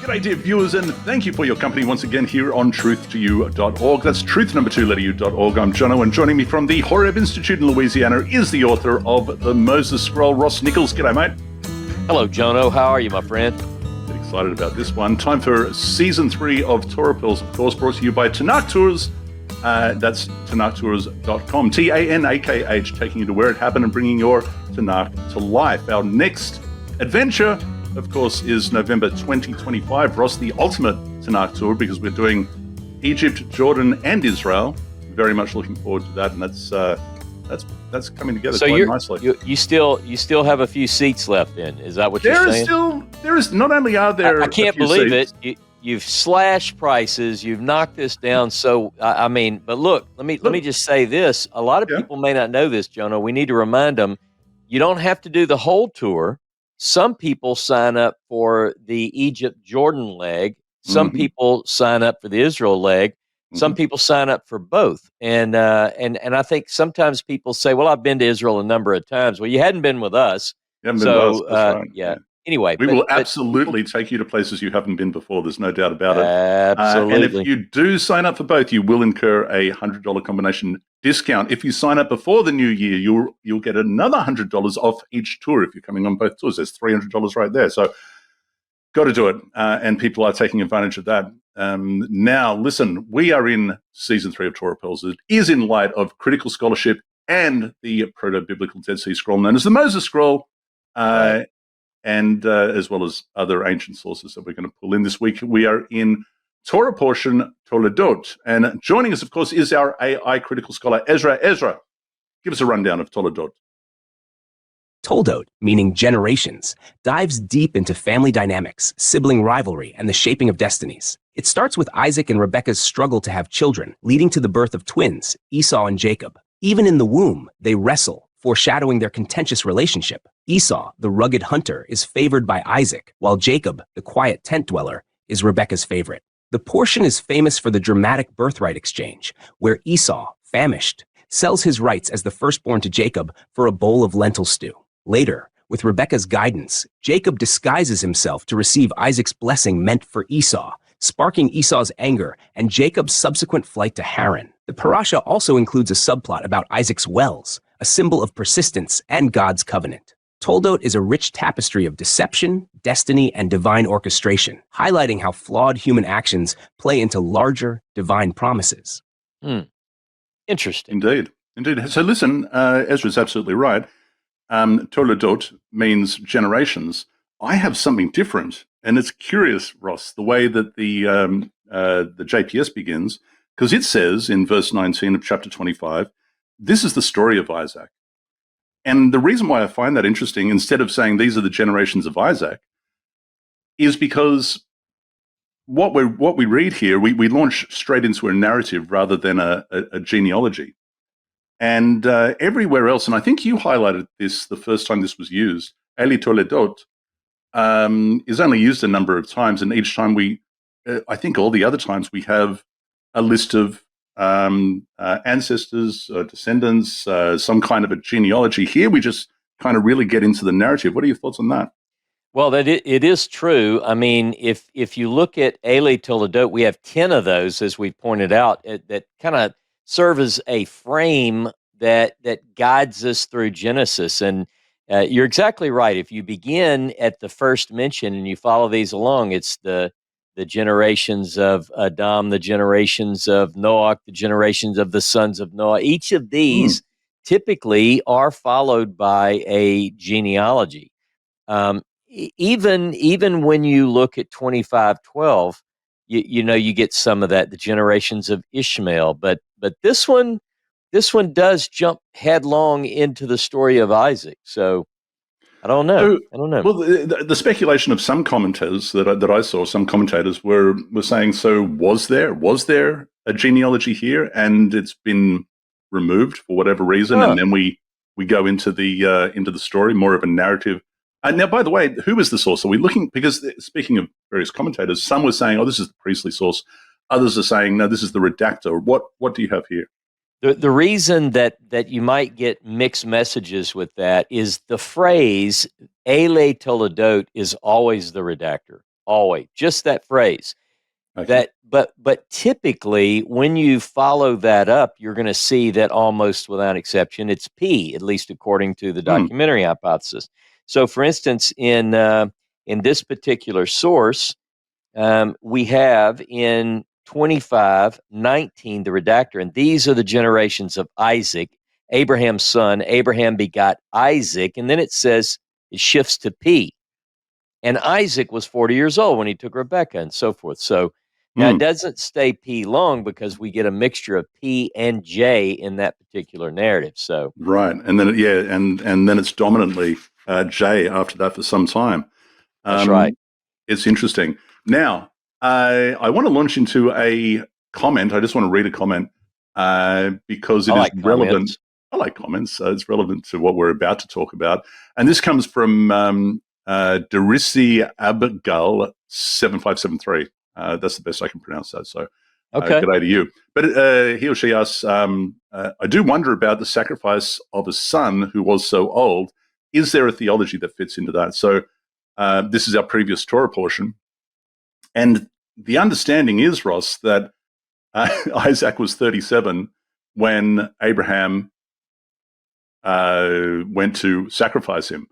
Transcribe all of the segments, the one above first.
G'day, dear viewers, and thank you for your company once again here on truth2u.org. That's truth number 2 letter u.org. I'm Jono, and joining me from the HOREB Institute in Louisiana is the author of the Moses Scroll, Ross Nichols. G'day, mate. Hello, Jono. How are you, my friend? Get excited about this one. Time for Season 3 of Torah Pearls, of course, brought to you by Tanakh Tours. That's TanakhTours.com. TANAKH, taking you to where it happened and bringing your Tanakh to life. Our next adventure, of course, is November 2025. Ross, the ultimate Tanakh tour, because we're doing Egypt, Jordan, and Israel. Very much looking forward to that, and that's coming together quite nicely. You still have a few seats left. Then is that what you're saying? There is. Not only are there, I can't believe it. You've slashed prices. You've knocked this down. So I mean, but look, let me just say this. A lot of people may not know this, Jono. We need to remind them. You don't have to do the whole tour. Some people sign up for the Egypt-Jordan leg. Some people sign up for the Israel leg. Some people sign up for both. And I think sometimes people say, well, I've been to Israel a number of times. Well, you hadn't been with us. You haven't been with us, that's right. Yeah. Anyway. We will absolutely take you to places you haven't been before. There's no doubt about it. Absolutely. And if you do sign up for both, you will incur a $100 combination discount. If you sign up before the new year, you'll get another $100 off each tour if you're coming on both tours. There's $300 right there. So got to do it. And people are taking advantage of that. Now, listen, we are in Season 3 of Torah Pearls. It is in light of critical scholarship and the proto-biblical Dead Sea Scroll known as the Moses Scroll. And as well as other ancient sources that we're going to pull in this week. We are in Torah portion, Toldot. And joining us, of course, is our AI critical scholar, Ezra. Ezra, give us a rundown of Toldot. Toldot, meaning generations, dives deep into family dynamics, sibling rivalry, and the shaping of destinies. It starts with Isaac and Rebekah's struggle to have children, leading to the birth of twins, Esau and Jacob. Even in the womb, they wrestle, foreshadowing their contentious relationship. Esau, the rugged hunter, is favored by Isaac, while Jacob, the quiet tent dweller, is Rebekah's favorite. The portion is famous for the dramatic birthright exchange, where Esau, famished, sells his rights as the firstborn to Jacob for a bowl of lentil stew. Later, with Rebekah's guidance, Jacob disguises himself to receive Isaac's blessing meant for Esau, sparking Esau's anger and Jacob's subsequent flight to Haran. The parasha also includes a subplot about Isaac's wells, a symbol of persistence and God's covenant. Toldot is a rich tapestry of deception, destiny, and divine orchestration, highlighting how flawed human actions play into larger divine promises. Interesting. Indeed. So listen, Ezra's absolutely right. Toldot means generations. I have something different, and it's curious, Ross, the way that the JPS begins, because it says in verse 19 of chapter 25, this is the story of Isaac. And the reason why I find that interesting, instead of saying these are the generations of Isaac, is because what we read here, we launch straight into a narrative rather than a genealogy. And everywhere else, and I think you highlighted this the first time this was used, Eli Toldot is only used a number of times, and each time I think all the other times we have a list of ancestors, descendants, some kind of a genealogy. Here we just kind of really get into the narrative. What are your thoughts on that? Well, it is true. I mean, if you look at Eli Toldot, we have 10 of those, as we pointed out, that kind of serve as a frame that guides us through Genesis. And you're exactly right. If you begin at the first mention and you follow these along, it's the generations of Adam, the generations of Noah, the generations of the sons of Noah. Each of these typically are followed by a genealogy. Even when you look at 25:12, you get some of that, the generations of Ishmael. But this one does jump headlong into the story of Isaac. So I don't know. Well, the speculation of some commentators that I saw, some commentators were saying, so was there a genealogy here, and it's been removed for whatever reason, and then we go into the story, more of a narrative. Now, by the way, who is the source? Are we looking? Because speaking of various commentators, some were saying, "Oh, this is the priestly source." Others are saying, "No, this is the redactor." What do you have here? The reason that you might get mixed messages with that is the phrase "Ele Toldot" is always the redactor. always, just that phrase. Okay. But typically when you follow that up, you're going to see that almost without exception, it's P, at least according to the documentary hypothesis. So for instance, in this particular source, we have in 25:19 the redactor, and these are the generations of Isaac, Abraham's son. Abraham begot Isaac, and then it says it shifts to P. And Isaac was 40 years old when he took Rebekah, and so forth. So now it doesn't stay P long because we get a mixture of P and J in that particular narrative. So Right, and then and then it's dominantly J after that for some time. That's right. It's interesting. Now, I want to launch into a comment. I just want to read a comment because it is relevant. Comments. I like comments. It's relevant to what we're about to talk about. And this comes from Derisi Abigail 7573. That's the best I can pronounce that. So, Okay. good day to you. But he or she asks, I do wonder about the sacrifice of a son who was so old. Is there a theology that fits into that? So this is our previous Torah portion. And the understanding is, Ross, that Isaac was 37 when Abraham went to sacrifice him.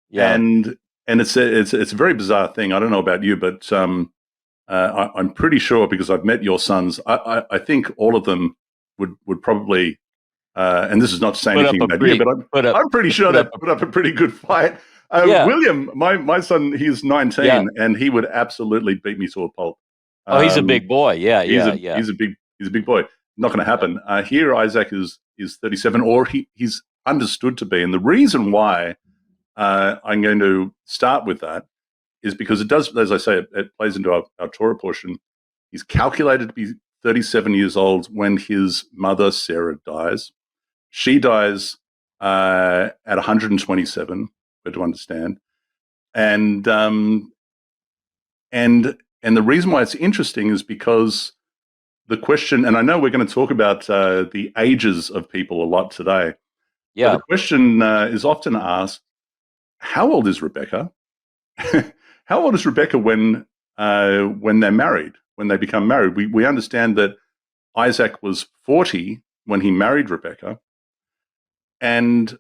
Yeah. And it's a very bizarre thing. I don't know about you, but I'm pretty sure, because I've met your sons, I think all of them would probably, and this is not saying anything about you, but I'm pretty sure they'd put up a pretty good fight. William, my son, he's 19, and he would absolutely beat me to a pulp. Oh, he's a big boy. Yeah, He's a big boy. Not going to happen. Here, Isaac is 37, or he's understood to be. And the reason why I'm going to start with that is because it does, as I say, it plays into our Torah portion. He's calculated to be 37 years old when his mother, Sarah, dies. She dies at 127, but to understand. And the reason why it's interesting is because the question, and I know we're going to talk about the ages of people a lot today. Yeah. But the question is often asked, how old is Rebekah? How old is Rebekah when they're married, when they become married? We understand that Isaac was 40 when he married Rebekah. And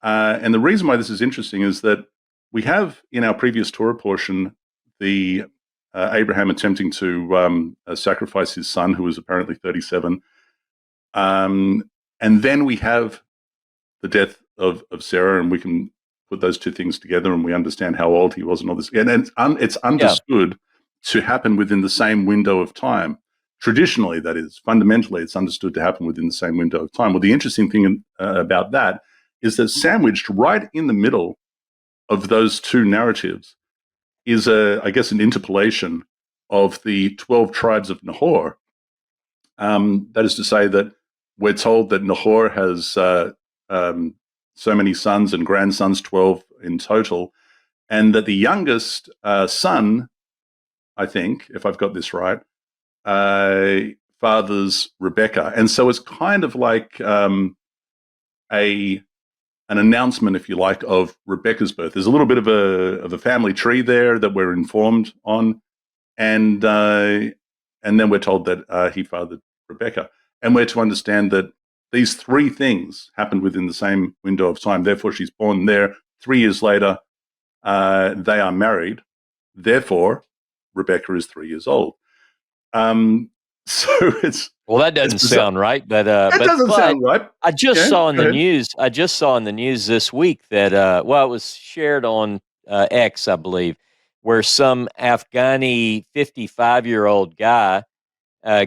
the reason why this is interesting is that we have in our previous Torah portion the Abraham attempting to sacrifice his son, who was apparently 37. And then we have the death of Sarah, and we can put those two things together and we understand how old he was and all this. And it's understood to happen within the same window of time. Traditionally, that is. Fundamentally, it's understood to happen within the same window of time. Well, the interesting thing about that is that sandwiched right in the middle of those two narratives is, I guess, an interpolation of the 12 tribes of Nahor. That is to say that we're told that Nahor has so many sons and grandsons, 12 in total, and that the youngest son, I think, if I've got this right, fathers Rebekah. And so it's kind of like an announcement, if you like, of Rebekah's birth. There's a little bit of a family tree there that we're informed on, and then we're told that he fathered Rebekah. And we're to understand that these three things happened within the same window of time. Therefore, she's born there. 3 years later, they are married. Therefore, Rebekah is 3 years old. So it's that doesn't sound right. But that doesn't sound right. I just saw in the news. I just saw in the news this week that it was shared on X, I believe, where some Afghani 55-year-old guy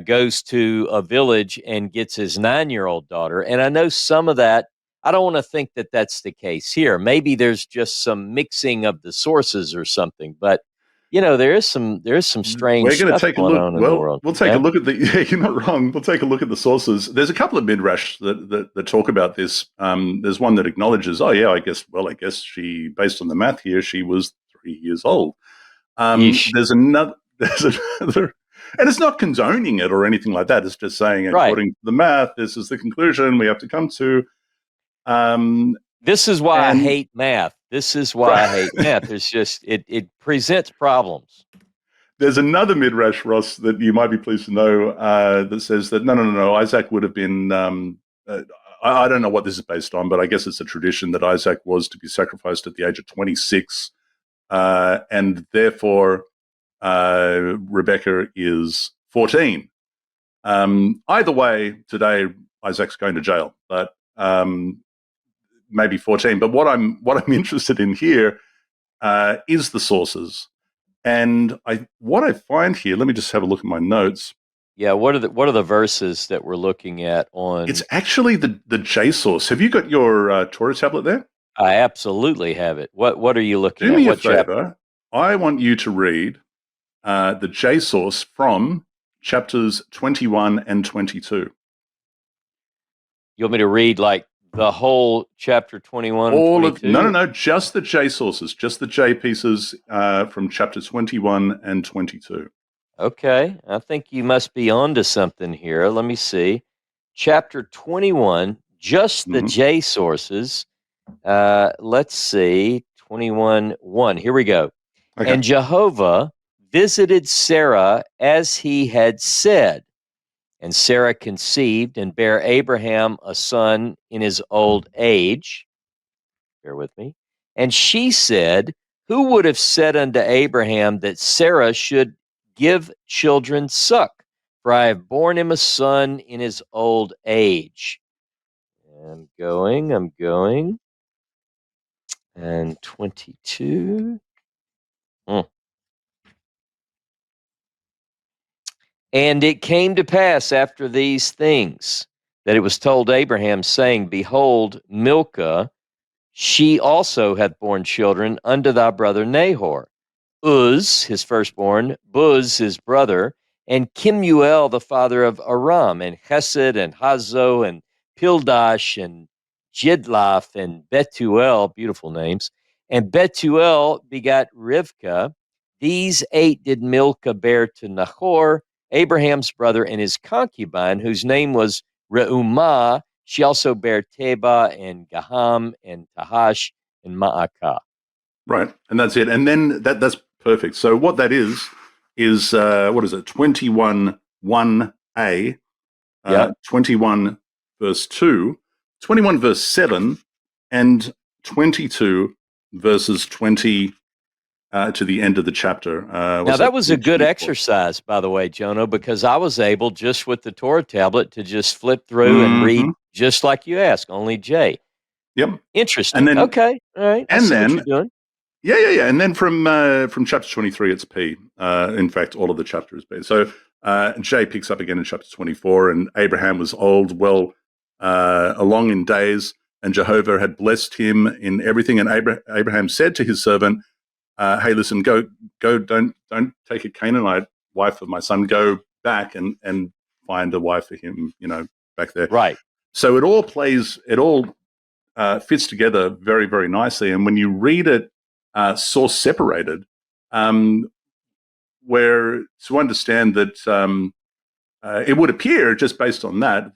goes to a village and gets his 9-year-old daughter. And I know some of that, I don't want to think that that's the case here. Maybe there's just some mixing of the sources or something, but there is some strange stuff going on in the world. We'll take a look at you're not wrong. We'll take a look at the sources. There's a couple of midrash that talk about this. There's one that acknowledges, I guess she, based on the math here, she was 3 years old. There's another, and it's not condoning it or anything like that. It's just saying, according to the math, this is the conclusion we have to come to. This is why I hate math. This is why I hate math. It's just it presents problems. There's another midrash, Ross, that you might be pleased to know that says that no, Isaac would have been. I don't know what this is based on, but I guess it's a tradition that Isaac was to be sacrificed at the age of 26, and therefore Rebekah is 14. Either way, today Isaac's going to jail, but maybe 14. But what I'm interested in here is the sources. And what I find here, let me just have a look at my notes. Yeah, what are the verses that we're looking at on? It's actually the J source. Have you got your Torah tablet there? I absolutely have it. What are you looking at? Do me a What chapter? favor. I want you to read the J source from chapters 21 and 22. You want me to read like the whole chapter 21 and 22? No, just the J sources, just the J pieces from chapter 21 and 22. Okay, I think you must be onto something here. Let me see. Chapter 21, just the J sources. Let's see. 21:1. Here we go. Okay. And Jehovah visited Sarah as he had said. And Sarah conceived and bare Abraham a son in his old age. Bear with me. And she said, who would have said unto Abraham that Sarah should give children suck? For I have borne him a son in his old age. I'm going. And 22. And it came to pass after these things that it was told Abraham, saying, behold, Milcah, she also hath borne children unto thy brother Nahor. Uz, his firstborn, Buz, his brother, and Kemuel, the father of Aram, and Chesed, and Hazo, and Pildash, and Jidlaph, and Betuel, beautiful names. And Betuel begat Rivkah. These 8 did Milcah bear to Nahor, Abraham's brother, and his concubine, whose name was Reumah. She also bare Teba, and Gaham, and Tahash, and Ma'akah. Right, and that's it. And then that's perfect. So what that is what is it? 21:1a, 21 verse 2, 21 verse 7, and 22 verses 20 to the end of the chapter. Now that was a good exercise, by the way, Jono, because I was able, just with the Torah tablet, to just flip through and read just like you asked, only J. Yep. Interesting. And then, okay. All right. I see what you're doing. Yeah. And then from chapter 23, it's P. In fact, all of the chapter is P. So J picks up again in chapter 24, and Abraham was old, well along in days, and Jehovah had blessed him in everything. And Abraham said to his servant, hey, listen, go, don't take a Canaanite wife of my son. Go back and find a wife for him, back there. Right. So it all fits together very, very nicely. And when you read it source separated, where to understand that it would appear, just based on that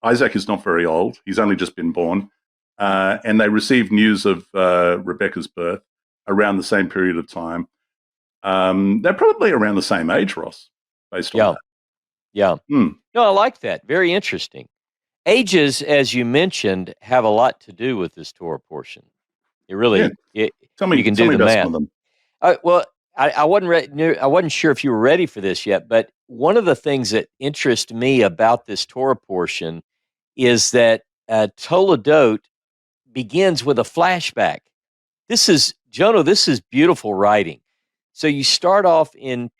Isaac is not very old. He's only just been born. And they received news of Rebekah's birth around the same period of time. They're probably around the same age, Ross, based on that. Yeah. No, I like that. Very interesting. Ages, as you mentioned, have a lot to do with this Torah portion. It really, you can do the math. Well, I wasn't sure if you were ready for this yet, but one of the things that interests me about this Torah portion is that Toldot begins with a flashback. This is beautiful writing. So you start off in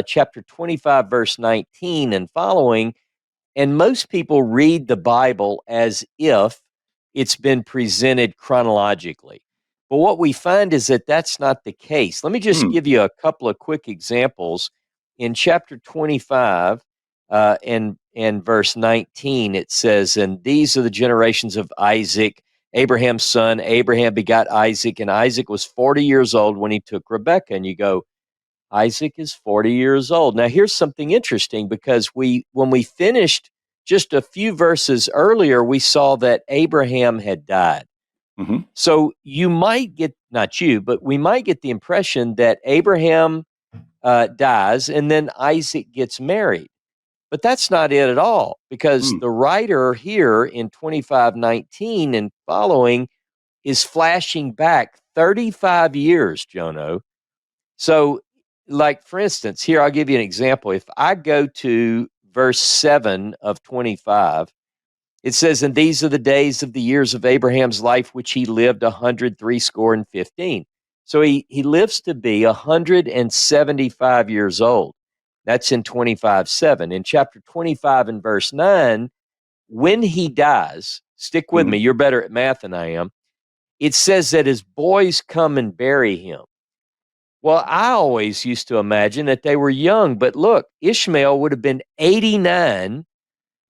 chapter 25, verse 19 and following, and most people read the Bible as if it's been presented chronologically. But what we find is that that's not the case. Let me just give you a couple of quick examples. In chapter 25 and verse 19, it says, and these are the generations of Isaac, Abraham's son. Abraham begot Isaac, and Isaac was 40 years old when he took Rebekah. And you go, Isaac is 40 years old. Now, here's something interesting, because when we finished just a few verses earlier, we saw that Abraham had died. Hmm. So you might get, not you, but we might get the impression that Abraham dies and then Isaac gets married. But that's not it at all, because Mm. the writer here in 25:19 and following is flashing back 35 years, Jono. So, like, for instance, here I'll give you an example. If I go to verse 7 of 25, it says, "And these are the days of the years of Abraham's life, which he lived 100 threescore and 15." So he lives to be 175 years old. That's in 25:7. In chapter 25 and verse 9, when he dies, stick with me, Hmm. you're better at math than I am. It says that his boys come and bury him. Well, I always used to imagine that they were young, but look, Ishmael would have been 89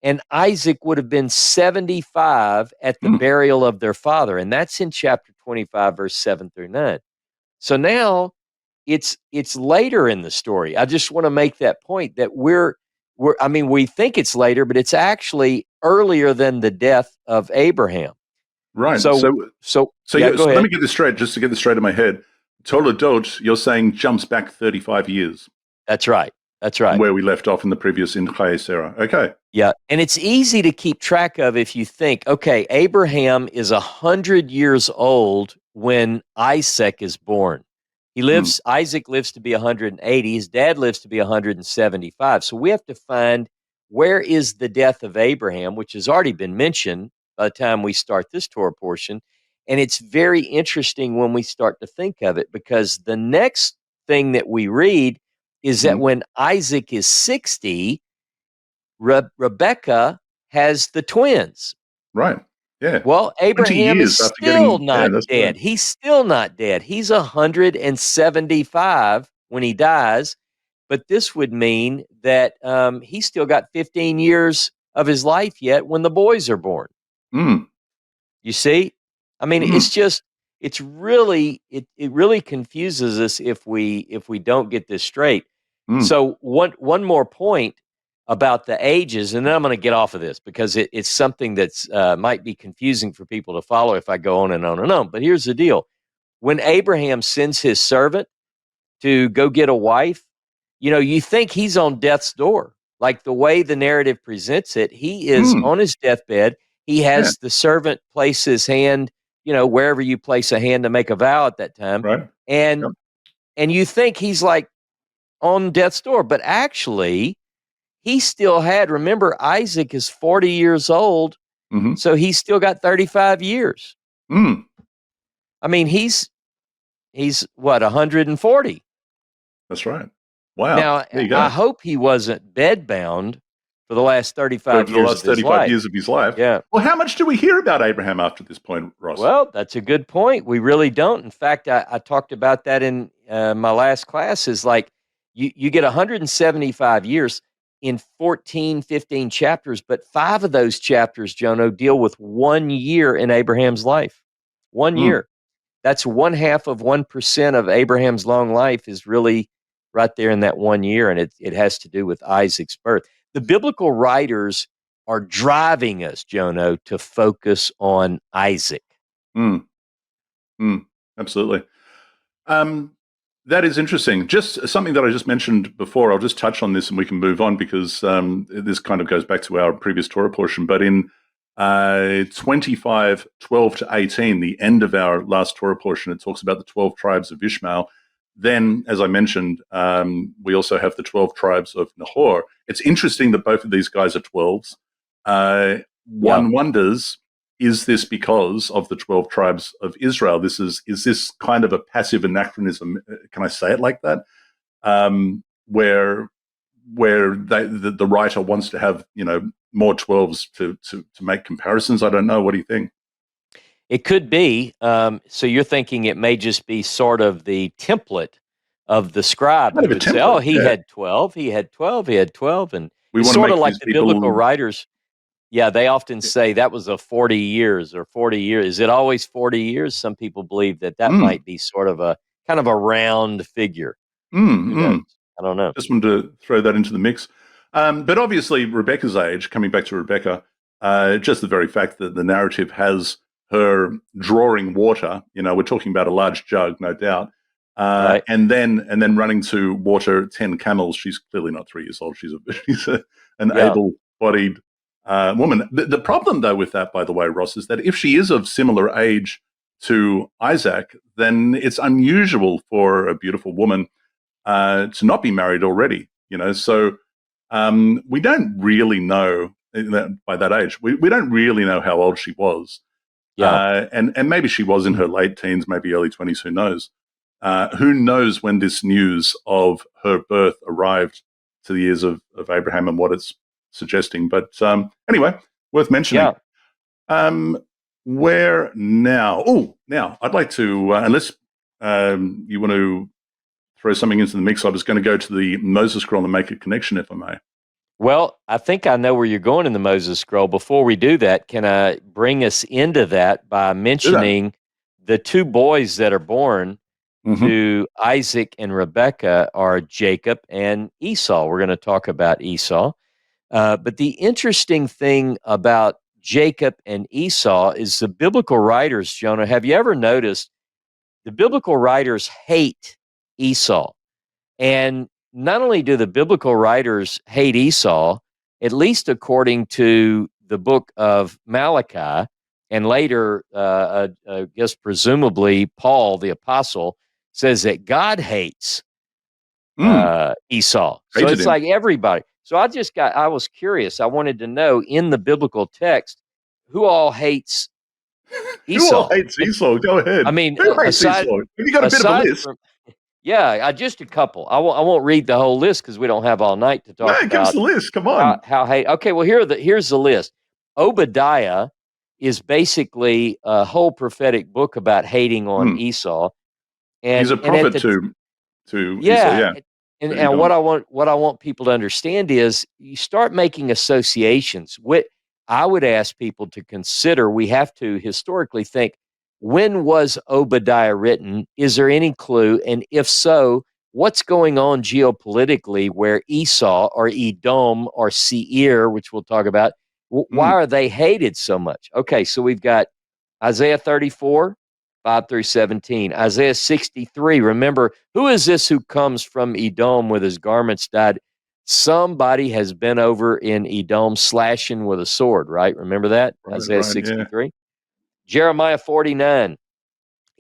and Isaac would have been 75 at the Mm. burial of their father. And that's in chapter 25, verse 7 through 9. So now it's later in the story. I just want to make that point that I mean, we think it's later, but it's actually earlier than the death of Abraham. Right. So yeah, go So let me ahead. get this straight, just to get this straight in my head. Toldot, you're saying jumps back 35 years That's right. That's from right. where we left off in the previous in Seir. Okay. Yeah, and it's easy to keep track of if you think, okay, Abraham is 100 years old when Isaac is born. Mm. Isaac lives to be 180. His dad lives to be 175. So we have to find, where is the death of Abraham, which has already been mentioned by the time we start this Torah portion. And it's very interesting when we start to think of it, because the next thing that we read is that Mm. when Isaac is 60, Rebekah has the twins. Right. Yeah. Well, 20 Abraham is years after still getting, yeah, not that's right. dead. He's still not dead. He's 175 when he dies. But this would mean that he's still got 15 years of his life yet when the boys are born. Mm. You see? I mean, Mm. it really confuses us if we don't get this straight. Mm. So one more point about the ages, and then I'm going to get off of this because it's something that's might be confusing for people to follow if I go on and on and on. But here's the deal: when Abraham sends his servant to go get a wife, you think he's on death's door. Like the way the narrative presents it, he is Mm. on his deathbed. He Yeah. has the servant place his hand, wherever you place a hand to make a vow at that time. Right. And Yep. and you think he's like on death's door, but actually he still had, remember, Isaac is 40 years old, Hmm. so he's still got 35 years. Mm. I mean, he's what, 140. That's right. Wow. Now, There you I go. hope he wasn't bedbound for the last For 35 the years of last his 35 life. years of his life. Yeah. Well, how much do we hear about Abraham after this point, Ross? Well, that's a good point. We really don't. In fact, I talked about that in my last class. Is like you get 175 years in 14, 15 chapters, but 5 of those chapters, Jono, deal with 1 year in Abraham's life. 1 Mm. year. That's 1/2 of 1% of Abraham's long life is really right there in that 1 year, and it has to do with Isaac's birth. The biblical writers are driving us, Jono, to focus on Isaac. Mm. Mm. Absolutely. Um, that is interesting. Just something that I just mentioned before. I'll just touch on this and we can move on because this kind of goes back to our previous Torah portion. But in 25:12 to 18, the end of our last Torah portion, it talks about the 12 tribes of Ishmael. Then, as I mentioned, we also have the 12 tribes of Nahor. It's interesting that both of these guys are 12s. Yeah. One wonders, is this because of the 12 tribes of Israel? Is this kind of a passive anachronism? Can I say it like that? Where the writer wants to have more 12s to make comparisons. I don't know. What do you think? It could be. So you're thinking it may just be sort of the template of the scribe Kind who of a would say, template. "Oh, he Yeah, had 12, he had 12, he had 12," and we it's want to sort of make like these the biblical people. writers. Yeah, they often say that was a 40 years or 40 years. Is it always 40 years? Some people believe that Mm, might be sort of a kind of a round figure. mm, Who mm. knows? I don't know. Just wanted to throw that into the mix. But obviously, Rebekah's age, coming back to Rebekah, just the very fact that the narrative has her drawing water. We're talking about a large jug, no doubt. Right. And then running to water 10 camels. She's clearly not 3 years old. She's an Yeah. able-bodied woman. The problem, though, with that, by the way, Ross, is that if she is of similar age to Isaac, then it's unusual for a beautiful woman to not be married already. So we don't really know by that age. We don't really know how old she was. Yeah. And maybe she was in her late teens, maybe early 20s. Who knows? Who knows when this news of her birth arrived to the ears of Abraham and what it's suggesting. But anyway, worth mentioning. Yeah. Where now? Oh, now I'd like to, unless you want to throw something into the mix, I was going to go to the Moses scroll and make a connection, if I may. Well, I think I know where you're going in the Moses scroll. Before we do that, can I bring us into that by mentioning the 2 boys that are born to Isaac and Rebekah are Jacob and Esau. We're going to talk about Esau. But the interesting thing about Jacob and Esau is the biblical writers, Jonah, have you ever noticed the biblical writers hate Esau? And not only do the biblical writers hate Esau, at least according to the book of Malachi, and later, I guess presumably Paul, the apostle, says that God hates Esau. So it's like everybody. So I was curious. I wanted to know in the biblical text, who all hates Esau? Who all hates Esau? Go ahead. I mean, who hates Esau? You got a bit of a list. Yeah, just a couple. I won't read the whole list because we don't have all night to talk about. Give us the list. Come on. How hate? Okay, well here's the list. Obadiah is basically a whole prophetic book about hating on Esau. And he's a prophet to Esau. Yeah. And what I want people to understand is you start making associations. I would ask people to consider. We have to historically think, when was Obadiah written? Is there any clue? And if so, what's going on geopolitically where Esau or Edom or Seir, which we'll talk about, why are they hated so much? Okay, so we've got Isaiah 34, 5 through 17. Isaiah 63, remember, who is this who comes from Edom with his garments dyed? Somebody has been over in Edom slashing with a sword, right? Remember that? Isaiah 63. Yeah. Jeremiah 49,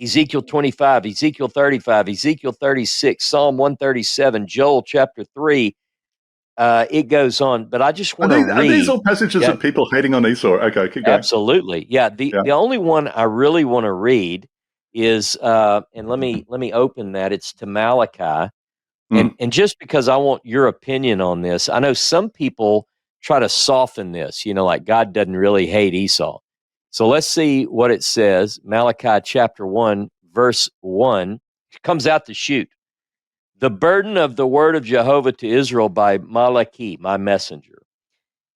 Ezekiel 25, Ezekiel 35, Ezekiel 36, Psalm 137, Joel chapter 3. It goes on, but I just want to read. Are these all passages of people hating on Esau? Okay, keep going. Absolutely. Yeah. The only one I really want to read is, and let me open that. It's to Malachi. And just because I want your opinion on this, I know some people try to soften this, like God doesn't really hate Esau. So let's see what it says. Malachi chapter 1, verse 1. It comes out to shoot. The burden of the word of Jehovah to Israel by Malachi, my messenger.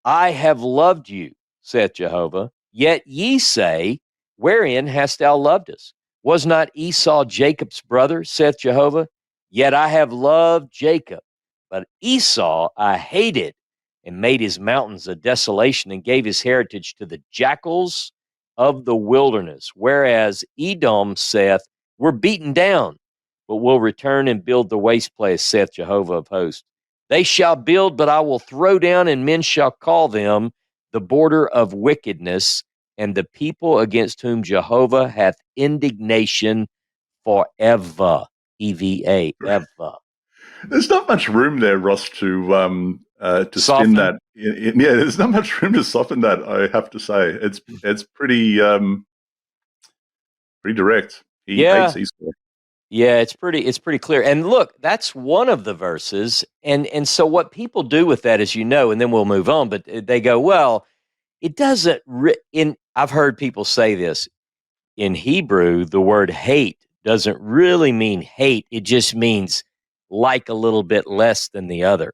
I have loved you, saith Jehovah, yet ye say, wherein hast thou loved us? Was not Esau Jacob's brother, saith Jehovah? Yet I have loved Jacob, but Esau I hated, and made his mountains a desolation, and gave his heritage to the jackals of the wilderness. Whereas Edom saith, we're beaten down, but will return and build the waste place, saith Jehovah of hosts. They shall build, but I will throw down, and men shall call them the border of wickedness, and the people against whom Jehovah hath indignation forever. EVA, ever. There's not much room there, Ross, to spin that. Yeah, there's not much room to soften that. I have to say, it's pretty direct. He hates Esau. Yeah, it's pretty clear. And look, that's one of the verses. And so what people do with that, as you know, and then we'll move on. But they go, well, it doesn't. I've heard people say this in Hebrew. The word hate doesn't really mean hate. It just means like a little bit less than the other,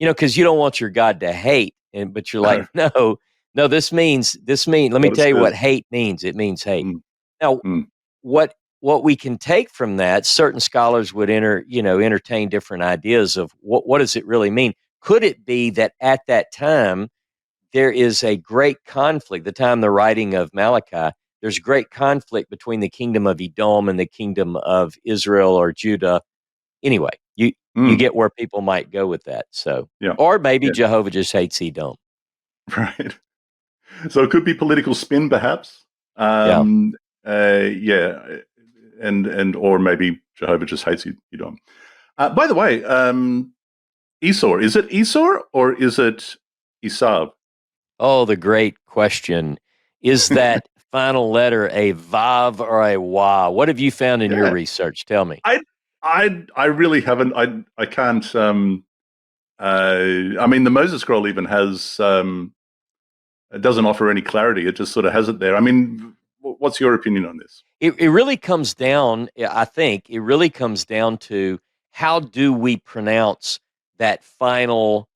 because you don't want your God to hate. But you're like, no, this means, let me tell you what hate means. It means hate. Now, what we can take from that, certain scholars would entertain different ideas of what does it really mean? Could it be that at that time, there is a great conflict, the time the writing of Malachi, there's great conflict between the kingdom of Edom and the kingdom of Israel or Judah. Anyway, you get where people might go with that. So, Yeah. or maybe Jehovah just hates Edom. Right. So it could be political spin, perhaps. And or maybe Jehovah just hates Edom. By the way, Esau, is it Esau or is it Esau? Oh, the great question. Is that final letter a Vav or a Wa? What have you found in your research? Tell me. I really haven't. I can't. I mean, the Moses Scroll even has. It doesn't offer any clarity. It just sort of has it there. I mean, what's your opinion on this? It really comes down. I think it really comes down to how do we pronounce that final.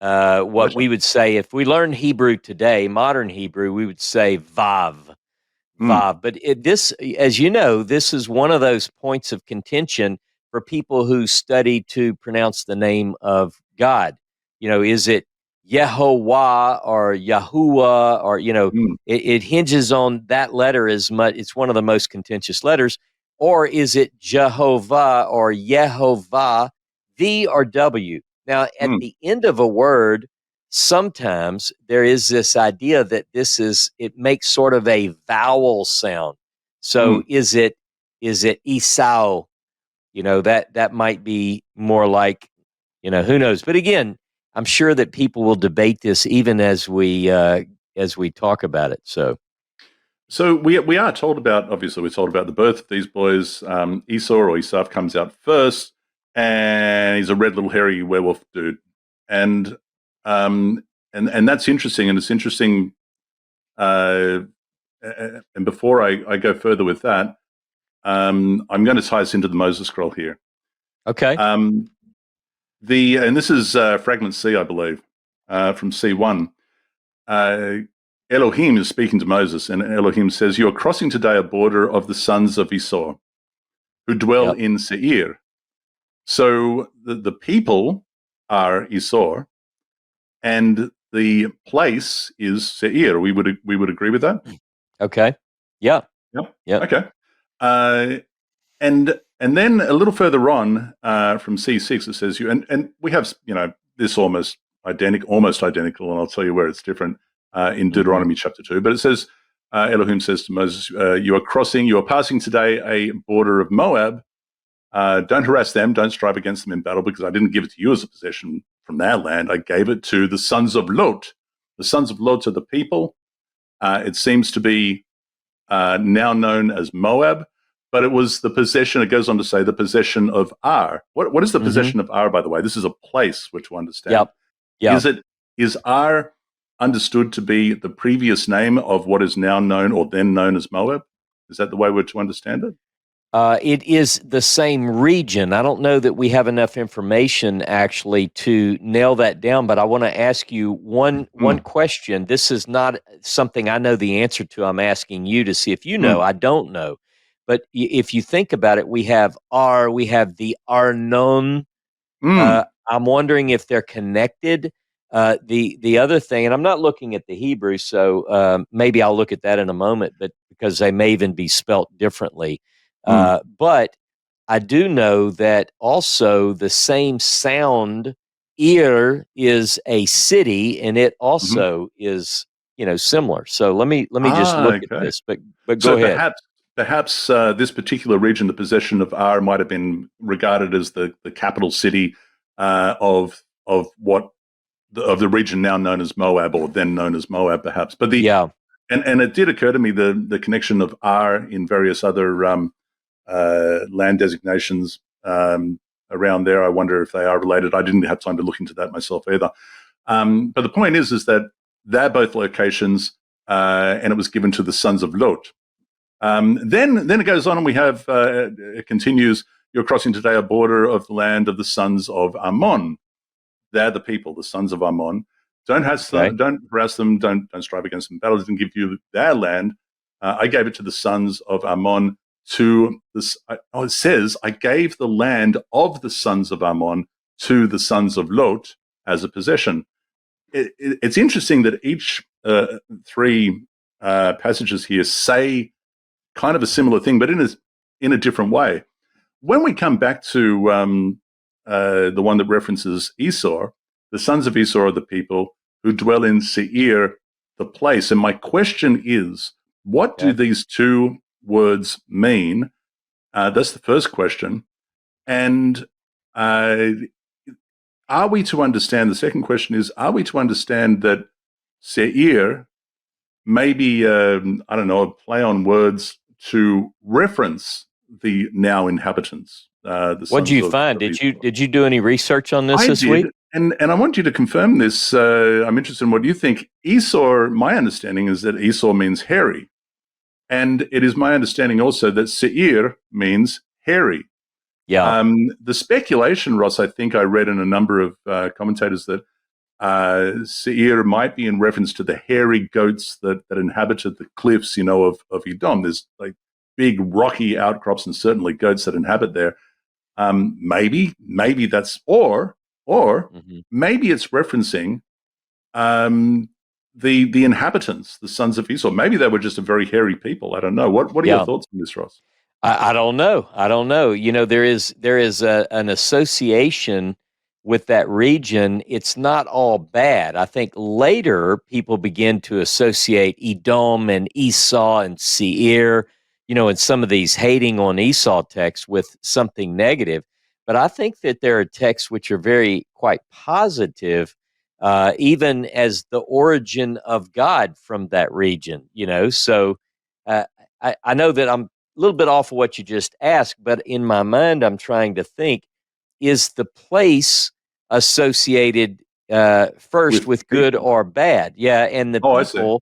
What we would say if we learned Hebrew today, modern Hebrew, we would say Vav. Vav. But this, as you know, this is one of those points of contention for people who study to pronounce the name of God. Is it Yehovah or Yahuwah or, it hinges on that letter as much. It's one of the most contentious letters. Or is it Jehovah or Yehovah, V or W? Now, at the end of a word, sometimes there is this idea that it makes sort of a vowel sound. So is it Esau? That might be more like, who knows? But again, I'm sure that people will debate this even as we talk about it. So we are told about, obviously, we're told about the birth of these boys. Esau or Esau comes out first, and he's a red little hairy werewolf dude, and that's interesting. And it's interesting. And before I go further with that, I'm going to tie us into the Moses Scroll here. Okay. And this is fragment C, I believe, from C1. Elohim is speaking to Moses, and Elohim says, "You are crossing today a border of the sons of Esau, who dwell in Seir." So the people are Esau, and the place is Seir. We would agree with that. Okay. Yeah. Yep. Yeah. Okay. And then a little further on from C6, it says and we have this almost identical, and I'll tell you where it's different in Deuteronomy chapter 2. But it says, Elohim says to Moses, you are passing today a border of Moab. Don't harass them, don't strive against them in battle, because I didn't give it to you as a possession from their land. I gave it to the sons of Lot. The sons of Lot are the people. It seems to be now known as Moab, but it was the possession, it goes on to say, the possession of Ar. What is the possession of Ar, by the way? This is a place, which we understand. Yep. Is Ar understood to be the previous name of what is now known or then known as Moab? Is that the way we're to understand it? It is the same region. I don't know that we have enough information actually to nail that down, but I want to ask you one question. This is not something I know the answer to. I'm asking you to see if you know. I don't know. But if you think about it, we have the Arnon. I'm wondering if they're connected. The other thing, and I'm not looking at the Hebrew, so maybe I'll look at that in a moment, but because they may even be spelt differently. But I do know that also the same sound, ear, is a city, and it also is similar. So let me just look at this. But go ahead. Perhaps this particular region, the possession of Ar, might have been regarded as the capital city of the region now known as Moab, or then known as Moab, perhaps. But and it did occur to me the connection of Ar in various other land designations around there. I wonder if they are related. I didn't have time to look into that myself either. But the point is that they're both locations, and it was given to the sons of Lot. Then it goes on, and we have it continues. You're crossing today a border of the land of the sons of Ammon. They're the people, the sons of Ammon. Don't harass them. Don't strive against them. Battle didn't give you their land. I gave it to the sons of Ammon. It says, I gave the land of the sons of Ammon to the sons of Lot as a possession. It's interesting that each three passages here say kind of a similar thing, but in a different way. When we come back to the one that references Esau, the sons of Esau are the people who dwell in Seir, the place. And my question is, what do these two words mean? That's the first question. And are we to understand, the second question is, are we to understand that Seir may be, I don't know, a play on words to reference the now inhabitants? What did you find? Did you do any research on this week? week? And I want you to confirm this. I'm interested in what you think. Esau, my understanding is that Esau means hairy. And it is my understanding also that Seir means hairy. Yeah. The speculation, Ross, I think I read in a number of commentators that Seir might be in reference to the hairy goats that inhabited the cliffs, of Edom. There's like big rocky outcrops and certainly goats that inhabit there. Maybe that's or maybe it's referencing the inhabitants, the sons of Esau. Maybe they were just a very hairy people. I don't know. What are your thoughts on this, Ross? I don't know. There is an association with that region. It's not all bad. I think later people begin to associate Edom and Esau and Seir, in some of these hating on Esau texts with something negative. But I think that there are texts which are quite positive, even as the origin of God from that region, So I know that I'm a little bit off of what you just asked, but in my mind, I'm trying to think, is the place associated first with good or bad? Yeah, and the people,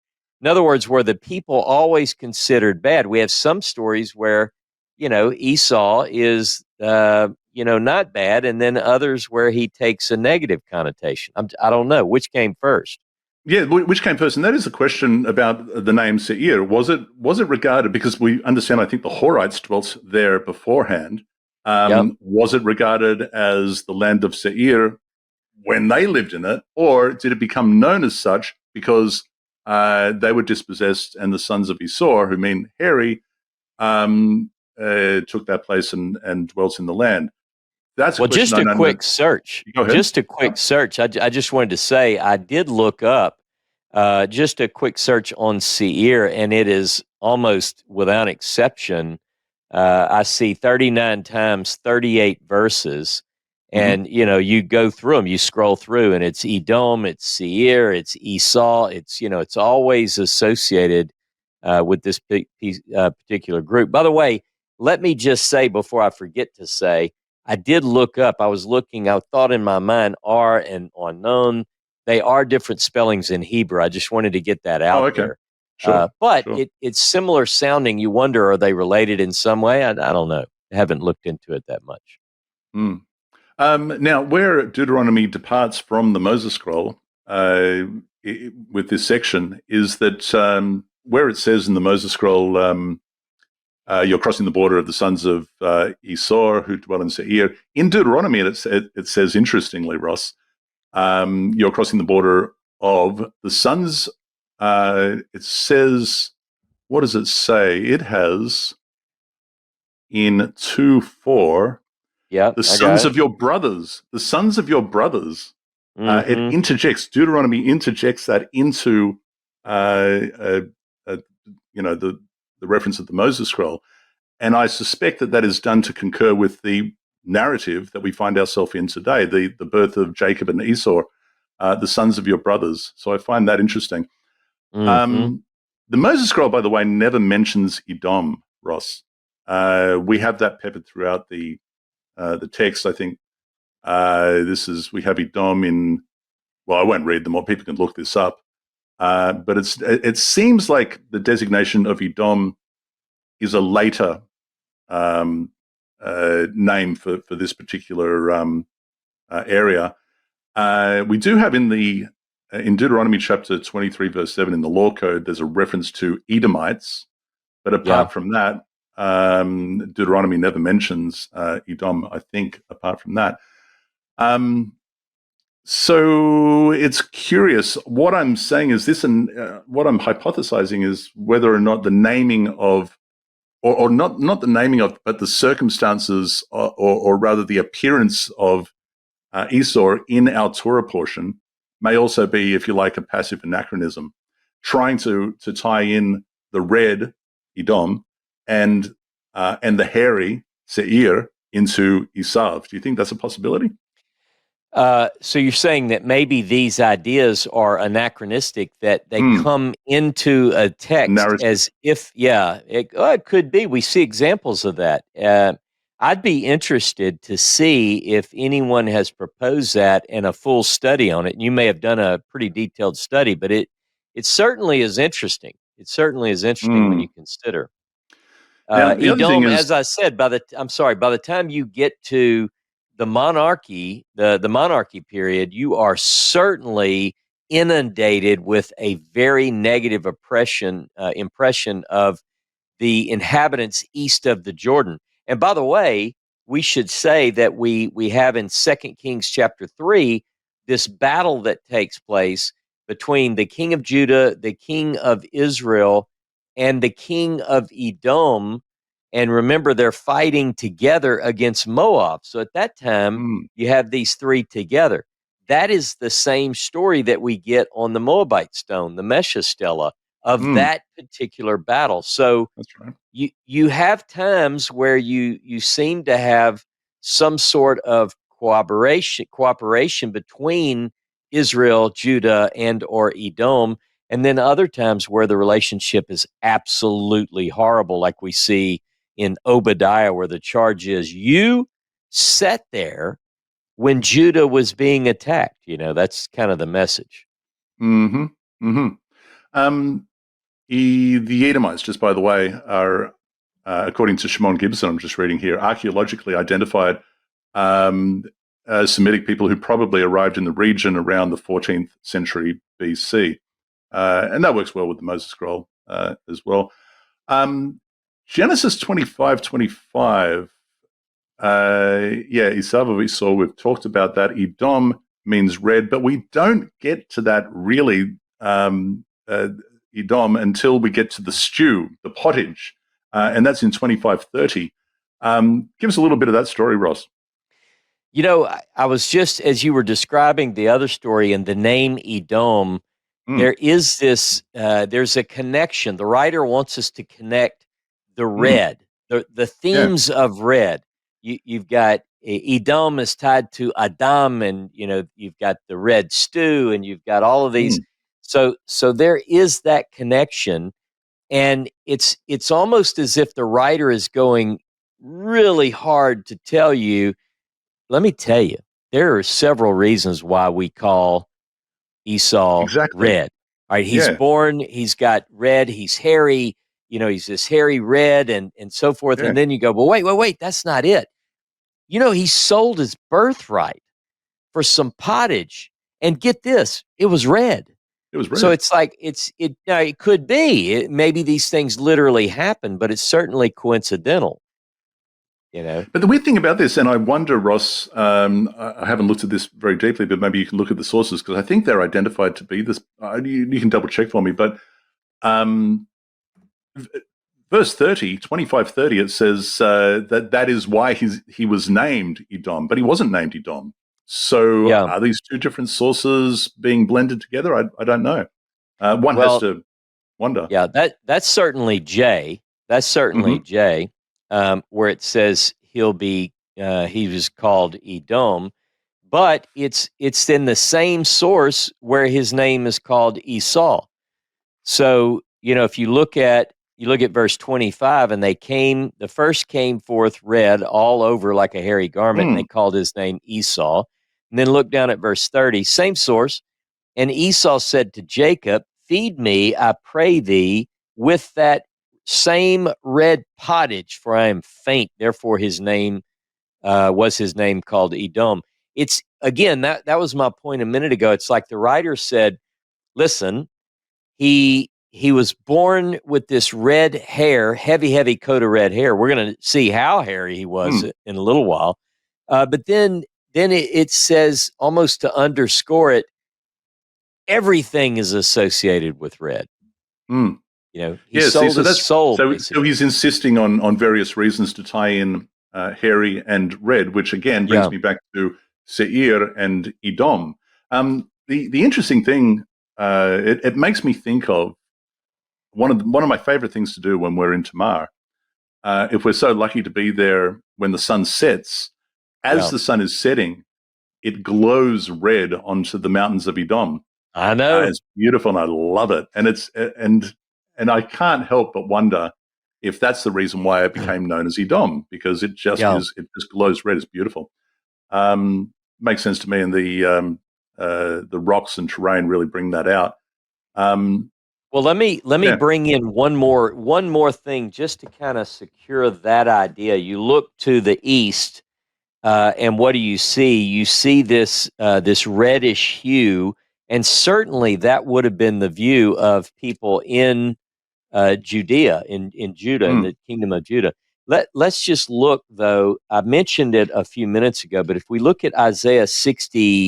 in other words, were the people always considered bad? We have some stories where, Esau is, not bad, and then others where he takes a negative connotation. I don't know. Which came first? Yeah, which came first? And that is the question about the name Seir. Was it regarded, because we understand, I think the Horites dwelt there beforehand. Was it regarded as the land of Seir when they lived in it, or did it become known as such because they were dispossessed and the sons of Esau, who mean hairy, took that place and dwelt in the land? That's just a quick search. Just a quick search. I just wanted to say I did look up just a quick search on Seir, and it is almost without exception. I see 39 times, 38 verses, and you go through them, you scroll through, and it's Edom, it's Seir, it's Esau. It's it's always associated with this particular group. By the way, let me just say before I forget to say, I did look up. I thought in my mind, R and Onan, they are different spellings in Hebrew. I just wanted to get that out there. Sure. But it's similar sounding. You wonder, are they related in some way? I don't know. I haven't looked into it that much. Now, where Deuteronomy departs from the Moses Scroll with this section is that where it says in the Moses Scroll, you're crossing the border of the sons of Esau who dwell in Seir. In Deuteronomy, it says, interestingly, Ross, you're crossing the border of the sons. It says, what does it say? It has in 2:4, the sons of your brothers. The sons of your brothers. It interjects. Deuteronomy interjects that into the reference of the Moses Scroll. And I suspect that is done to concur with the narrative that we find ourselves in today, the birth of Jacob and Esau, the sons of your brothers. So I find that interesting. The Moses Scroll, by the way, never mentions Edom, Ross. We have that peppered throughout the text. I think we have Edom in, well, I won't read them, or people can look this up. But it seems like the designation of Edom is a later name for this particular area. We do have in Deuteronomy chapter 23, verse 7 in the Law Code, there's a reference to Edomites, but apart from that, Deuteronomy never mentions Edom, I think, apart from that. So it's curious. What I'm saying is this, and what I'm hypothesizing is whether or not the naming of, or not the naming of, but the circumstances, or rather the appearance of Esau in our Torah portion may also be, if you like, a passive anachronism, trying to tie in the red Edom and the hairy Seir into Esau. Do you think that's a possibility? So you're saying that maybe these ideas are anachronistic, that they come into a text Narrative. as if, it could be. We see examples of that. I'd be interested to see if anyone has proposed that and a full study on it. And you may have done a pretty detailed study, but it certainly is interesting. It certainly is interesting when you consider. Now, the other thing Edom, is, as I said, by the time you get to the monarchy, the monarchy period, you are certainly inundated with a very negative impression of the inhabitants east of the Jordan. And by the way, we should say that we have in 2 Kings chapter 3 this battle that takes place between the king of Judah, the king of Israel, and the king of Edom. And remember, they're fighting together against Moab. So at that time, you have these three together. That is the same story that we get on the Moabite stone, the Mesha Stela, of that particular battle. So that's right. you have times where you seem to have some sort of cooperation between Israel, Judah, and or Edom, and then other times where the relationship is absolutely horrible, like we see in Obadiah, where the charge is you sat there when Judah was being attacked. That's kind of the message. Mm-hmm. Mm-hmm. The Edomites, just by the way, are, according to Shimon Gibson, I'm just reading here, archaeologically identified Semitic people who probably arrived in the region around the 14th century BC. And that works well with the Moses Scroll as well. Genesis 25:25. Esav of Esau, we've talked about that. Edom means red, but we don't get to that really, Edom, until we get to the stew, the pottage, and that's in 25:30. Give us a little bit of that story, Ross. I was just, as you were describing the other story and the name Edom, there is there's a connection. The writer wants us to connect the red, the themes of red. You've got Edom is tied to Adam, and you've got the red stew, and you've got all of these. So there is that connection, and it's almost as if the writer is going really hard to tell you. Let me tell you, there are several reasons why we call Esau red. All right, he's born, he's got red, he's hairy, he's this hairy red and so forth. And then you go, well, wait, that's not it. He sold his birthright for some pottage. And get this, it was red. It was red. So it's like, it could be. Maybe these things literally happen, but it's certainly coincidental. But the weird thing about this, and I wonder, Ross, I haven't looked at this very deeply, but maybe you can look at the sources, because I think they're identified to be this. You can double check for me, but verse 25:30, it says that is why he was named Edom, but he wasn't named Edom. So are these two different sources being blended together? I don't know. One has to wonder. Yeah, that's certainly J. That's certainly J. Where it says he was called Edom, but it's in the same source where his name is called Esau. So if you look at verse 25, and the first came forth red all over like a hairy garment, and they called his name Esau. And then look down at verse 30, same source. And Esau said to Jacob, "Feed me, I pray thee, with that same red pottage, for I am faint." Therefore his name was called Edom. It's, again, that was my point a minute ago. It's like the writer said, listen, he was born with this red hair, heavy coat of red hair. We're going to see how hairy he was in a little while. But then it says, almost to underscore it, everything is associated with red. Mm. He sold his soul. So he's insisting on various reasons to tie in hairy and red, which again brings me back to Seir and Edom. The interesting thing, it makes me think of one of my favorite things to do when we're in Tamar. If we're so lucky to be there when the sun sets, as the sun is setting, it glows red onto the mountains of Edom. I know. It's beautiful, and I love it. And I can't help but wonder if that's the reason why it became known as Edom, because it just glows red. It's beautiful. Makes sense to me, and the rocks and terrain really bring that out. Well, let me bring in one more thing just to kind of secure that idea. You look to the east, and what do you see? You see this reddish hue, and certainly that would have been the view of people in Judea, in Judah, in the kingdom of Judah. Let's just look, though. I mentioned it a few minutes ago, but if we look at Isaiah 63,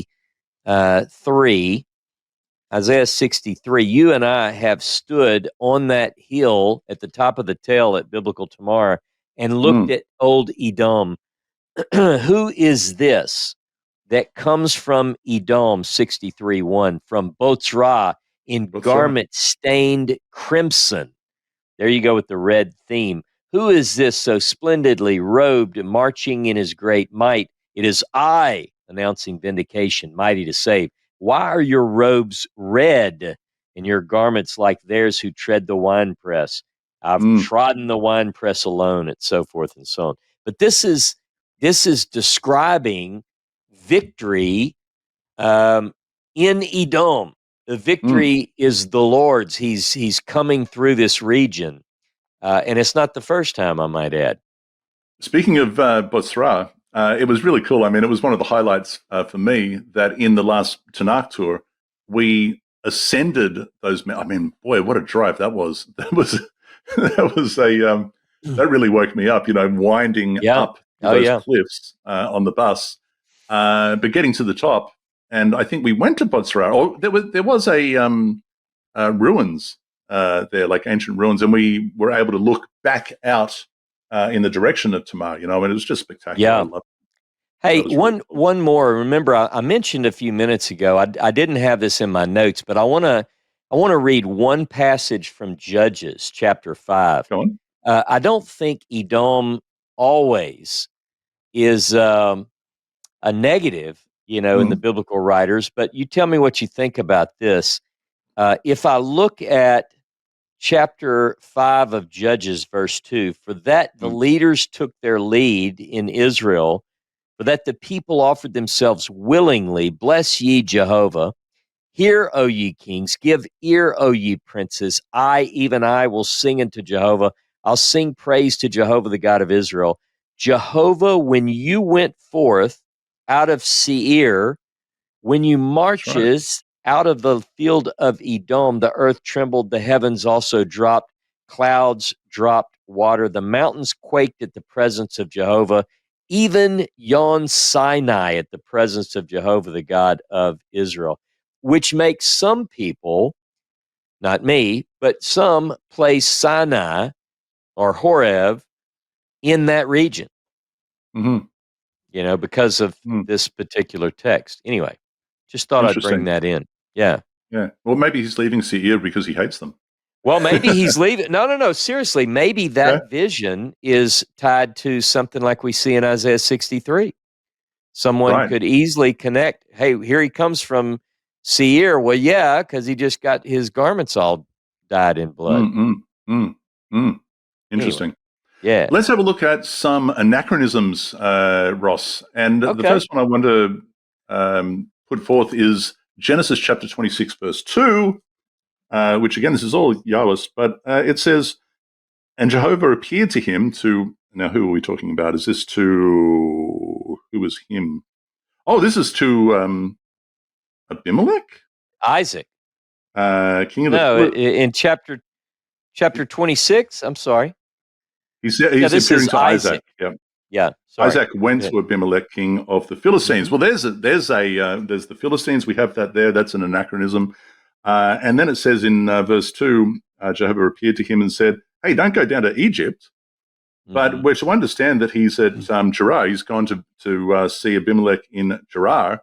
you and I have stood on that hill at the top of the tell at Biblical Tamar and looked at old Edom. Who is this that comes from Edom, 63:1, from Botzrah in garment stained crimson? There you go with the red theme. Who is this so splendidly robed, marching in his great might? It is I, announcing vindication, mighty to save. Why are your robes red and your garments like theirs who tread the winepress? I've trodden the winepress alone, and so forth and so on. But this is describing victory in Edom. The victory is the Lord's. He's coming through this region, and it's not the first time, I might add. Speaking of Bosra, it was really cool. I mean, it was one of the highlights for me that in the last Tanakh tour, we ascended those. I mean, boy, what a drive that was! That really woke me up. Winding up those cliffs on the bus, but getting to the top. And I think we went to Bosra. Or there was a ruins there, like ancient ruins, and we were able to look back out in the direction of Tamar. And it was just spectacular. Yeah. I loved it. Hey, one more. Remember, I mentioned a few minutes ago. I didn't have this in my notes, but I want to read one passage from Judges chapter 5. Go on. I don't think Edom always is a negative, in the biblical writers, but you tell me what you think about this. If I look at chapter 5 of Judges, verse 2, for that the leaders took their lead in Israel, for that the people offered themselves willingly, bless ye Jehovah. Hear, O ye kings, give ear, O ye princes. Even I, will sing unto Jehovah. I'll sing praise to Jehovah, the God of Israel. Jehovah, when you went forth out of Seir, when you marches out of the field of Edom, the earth trembled, the heavens also dropped, clouds dropped water, the mountains quaked at the presence of Jehovah, even yon Sinai at the presence of Jehovah, the God of Israel, which makes some people, not me, but some place Sinai or HOREB in that region, because of this particular text. Anyway, just thought I'd bring that in. Yeah. Yeah. Well, maybe he's leaving Seir because he hates them. Well, maybe he's leaving. No. Seriously, maybe that vision is tied to something like we see in Isaiah 63. Someone could easily connect. Hey, here he comes from Seir. Well, yeah, because he just got his garments all dyed in blood. Interesting. Anyway, yeah. Let's have a look at some anachronisms, Ross. And the first one I want to put forth is Genesis chapter 26, verse 2, which again, this is all Yahweh's, but it says, and Jehovah appeared to him to, now who are we talking about? Is this to, who was him? Oh, this is to Abimelech? Isaac. King of the... in chapter 26, I'm sorry. He's appearing to Isaac. Yeah. Yeah, sorry. Isaac went Yeah. to Abimelech, king of the Philistines. Well, there's the Philistines. We have that there. That's an anachronism. And then it says in verse 2, Jehovah appeared to him and said, "Hey, don't go down to Egypt." But we're to understand that he's at Gerar. He's gone to see Abimelech in Gerar.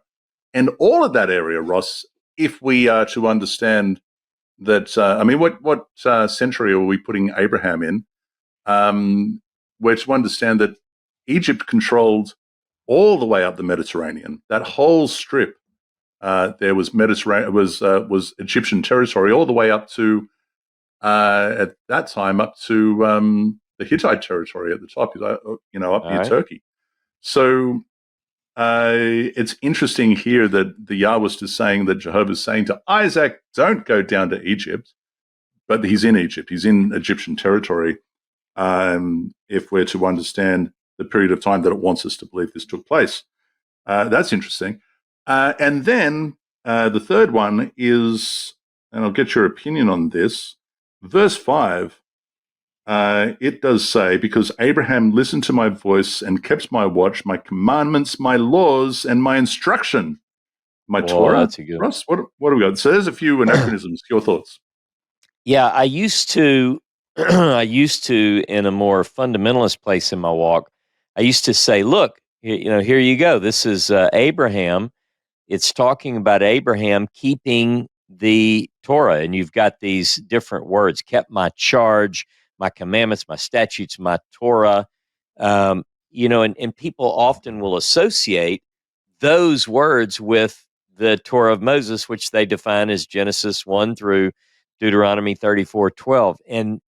And all of that area, Ross, if we are to understand that, what century are we putting Abraham in? We're to understand that Egypt controlled all the way up the Mediterranean. That whole strip there was Egyptian territory, all the way up to at that time up to the Hittite territory at the top, up near Turkey. So it's interesting here that the Yahwist is saying that Jehovah's saying to Isaac, "Don't go down to Egypt," but he's in Egypt. He's in Egyptian territory. If we're to understand the period of time that it wants us to believe this took place. That's interesting. And then the third one is, and I'll get your opinion on this, verse 5, it does say, "Because Abraham listened to my voice and kept my watch, my commandments, my laws, and my instruction." My Torah? That's a good Ross, what do we got? So there's a few anachronisms. Your thoughts? Yeah, I used to, in a more fundamentalist place in my walk, I used to say, look, here you go. This is Abraham. It's talking about Abraham keeping the Torah, and you've got these different words: kept my charge, my commandments, my statutes, my Torah. And people often will associate those words with the Torah of Moses, which they define as Genesis 1 through Deuteronomy 34:12. And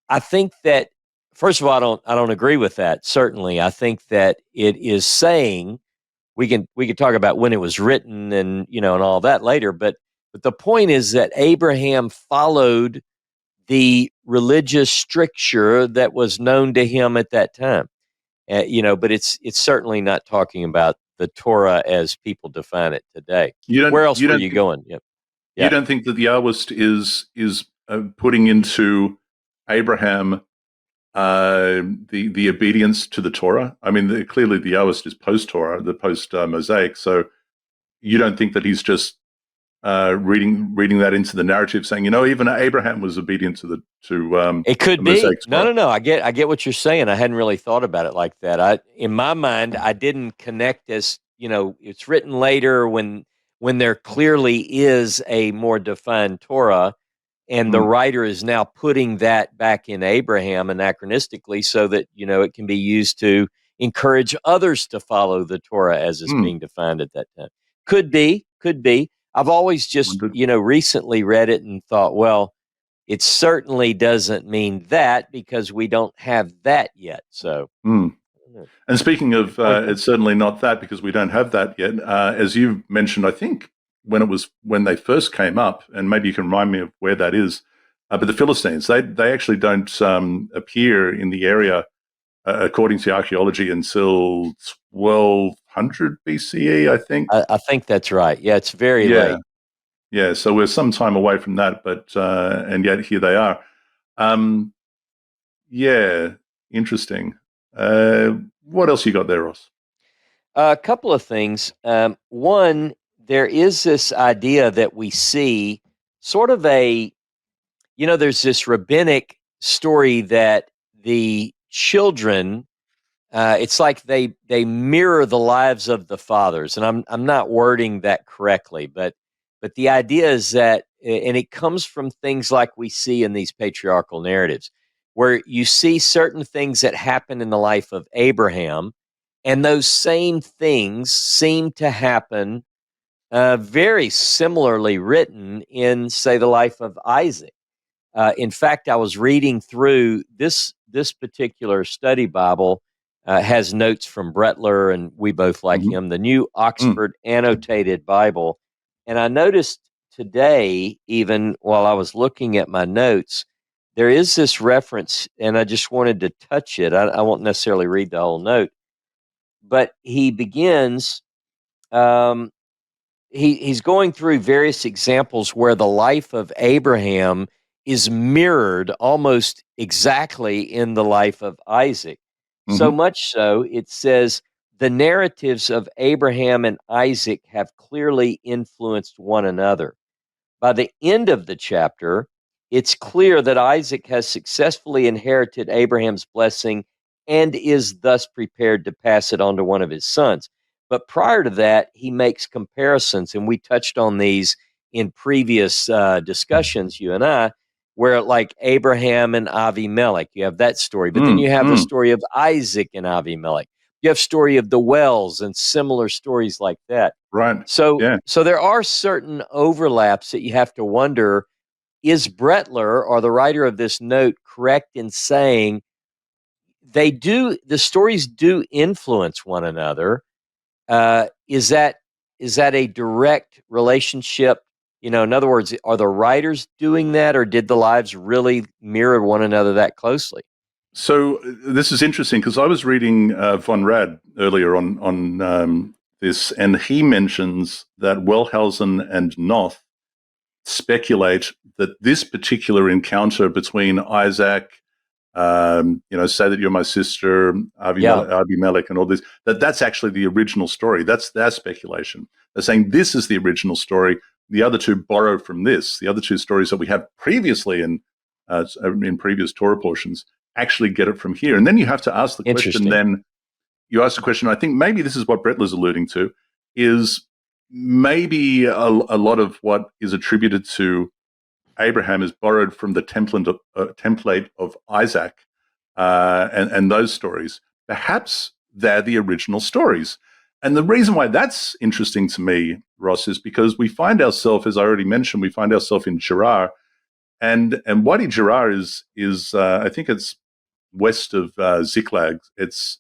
I think that, first of all, I don't agree with that. Certainly, I think that it is saying, we can talk about when it was written and and all that later, but the point is that Abraham followed the religious stricture that was known to him at that time. But it's certainly not talking about the Torah as people define it today. Where else were you going? Yep. You don't think that the Yahwist is putting into Abraham the obedience to the Torah? I mean, clearly the Yahwist is post-Torah, the post-Mosaic. So you don't think that he's just reading that into the narrative, saying, even Abraham was obedient to it could the be. Mosaic Torah. No. I get what you're saying. I hadn't really thought about it like that. In my mind, I didn't connect as it's written later when there clearly is a more defined Torah. And the writer is now putting that back in Abraham anachronistically so that, it can be used to encourage others to follow the Torah as it's being defined at that time. Could be. I've always just, recently read it and thought, well, it certainly doesn't mean that because we don't have that yet. So. And speaking of, it's certainly not that because we don't have that yet. As you mentioned, I think, when they first came up, and maybe you can remind me of where that is, but the Philistines, they actually don't appear in the area, according to archaeology, until 1200 BCE, I think. I think that's right. Yeah, it's very late. Yeah, so we're some time away from that, but and yet here they are. Interesting. What else you got there, Ross? A couple of things. One, there is this idea that we see sort of there's this rabbinic story that the children, it's like they mirror the lives of the fathers, and I'm not wording that correctly, but the idea is that, and it comes from things like we see in these patriarchal narratives, where you see certain things that happen in the life of Abraham, and those same things seem to happen very similarly written in, say, the life of Isaac. In fact, I was reading through this particular study Bible, has notes from Brettler, and we both like him, the New Oxford Annotated Bible. And I noticed today, even while I was looking at my notes, there is this reference, and I just wanted to touch it. I won't necessarily read the whole note, but he begins, he's going through various examples where the life of Abraham is mirrored almost exactly in the life of Isaac. So much so, it says the narratives of Abraham and Isaac have clearly influenced one another. By the end of the chapter, it's clear that Isaac has successfully inherited Abraham's blessing and is thus prepared to pass it on to one of his sons. But prior to that, he makes comparisons, and we touched on these in previous discussions, you and I, where like Abraham and Avimelech, you have that story. But then you have the story of Isaac and Avimelech. You have story of the wells and similar stories like that. Right. So, Yeah. so there are certain overlaps that you have to wonder, is Brettler or the writer of this note correct in saying the stories do influence one another? Is that a direct relationship? In other words, are the writers doing that, or did the lives really mirror one another that closely? So this is interesting because I was reading von Rad earlier on this, and he mentions that Wellhausen and Noth speculate that this particular encounter between Isaac, say that you're my sister, Abimelech, and all this, that's actually the original story. That's their speculation. They're saying this is the original story. The other two borrow from this. The other two stories that we have previously in previous Torah portions actually get it from here. And then you have to ask the question. Then you ask the question. I think maybe this is what Brettler's alluding to, is maybe a lot of what is attributed to Abraham is borrowed from the template of Isaac and those stories. Perhaps they're the original stories. And the reason why that's interesting to me, Ross, is because we find ourselves, as I already mentioned, we find ourselves in Gerar. And Wadi Gerar is I think it's west of Ziklag. It's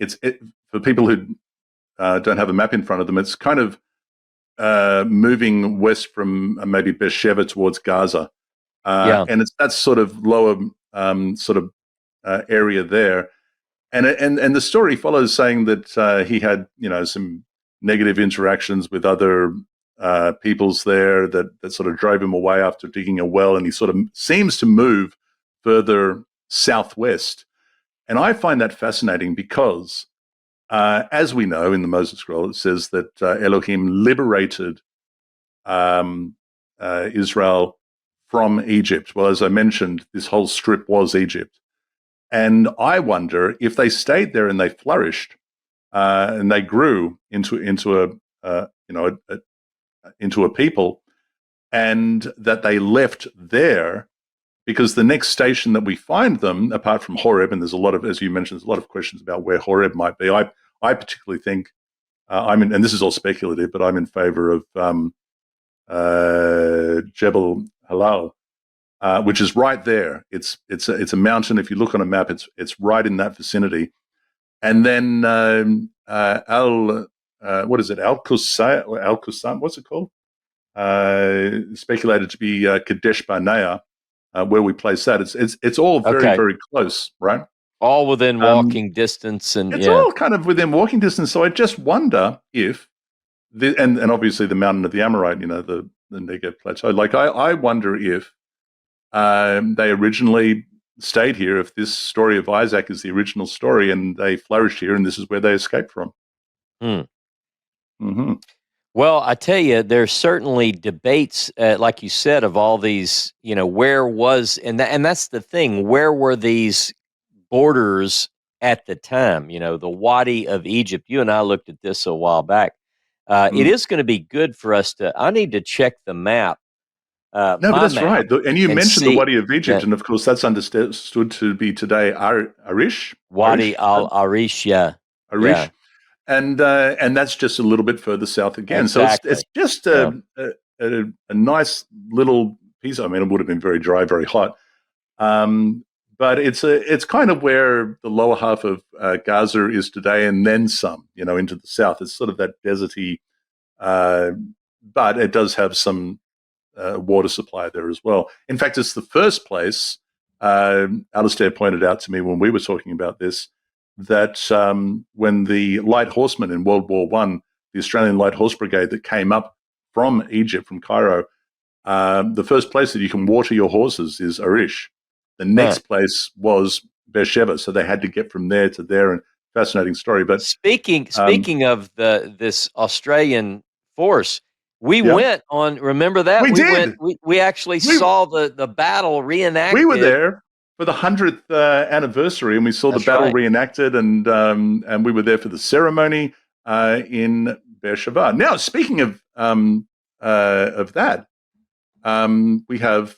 for people who don't have a map in front of them, it's kind of moving west from maybe Beersheba towards Gaza. And it's that sort of lower area there. And the story follows saying that he had, some negative interactions with other peoples there that sort of drove him away after digging a well, and he sort of seems to move further southwest. And I find that fascinating because, as we know in the Moses Scroll, it says that Elohim liberated Israel from Egypt. Well, as I mentioned, this whole strip was Egypt. And I wonder if they stayed there and they flourished and they grew into a people, and that they left there because the next station that we find them, apart from HOREB, and there's a lot of, as you mentioned, there's a lot of questions about where HOREB might be. I particularly think and this is all speculative, but I'm in favor of Jebel Halal, which is right there. It's a mountain. If you look on a map, it's right in that vicinity. And then what is it? Al Qusam, what's it called? Speculated to be Kadesh Barnea, where we place that. It's all very, very close, right? All within walking distance, and it's all kind of within walking distance. So I just wonder if and obviously the mountain of the Amorite, the Negev plateau. Like I wonder if they originally stayed here, if this story of Isaac is the original story, and they flourished here, and this is where they escaped from. Well, I tell you, there's certainly debates, like you said, of all these. Where was and that's the thing. Where were these borders at the time? The Wadi of Egypt. You and I looked at this a while back. It is going to be good for us I need to check the map. No, but that's right. And you mentioned the Wadi of Egypt, and of course that's understood to be today Arish. Wadi al-Arish, Arish. Yeah. And that's just a little bit further south again. Exactly. So it's just a nice little piece. I mean, it would have been very dry, very hot. But it's kind of where the lower half of Gaza is today, and then some, into the south. It's sort of that deserty, but it does have some water supply there as well. In fact, it's the first place, Alistair pointed out to me when we were talking about this, that when the light horsemen in World War I, the Australian Light Horse Brigade that came up from Egypt, from Cairo, the first place that you can water your horses is Arish. The next place was Beersheba, so they had to get from there to there. And fascinating story. But Speaking of this Australian force, we yeah, went on. Remember that we we went. did. We actually We saw the battle we were reenacted. there for the 100th anniversary, and we saw the That's battle right. reenacted, and we were there for the ceremony in Beersheba. Now, speaking of that, we have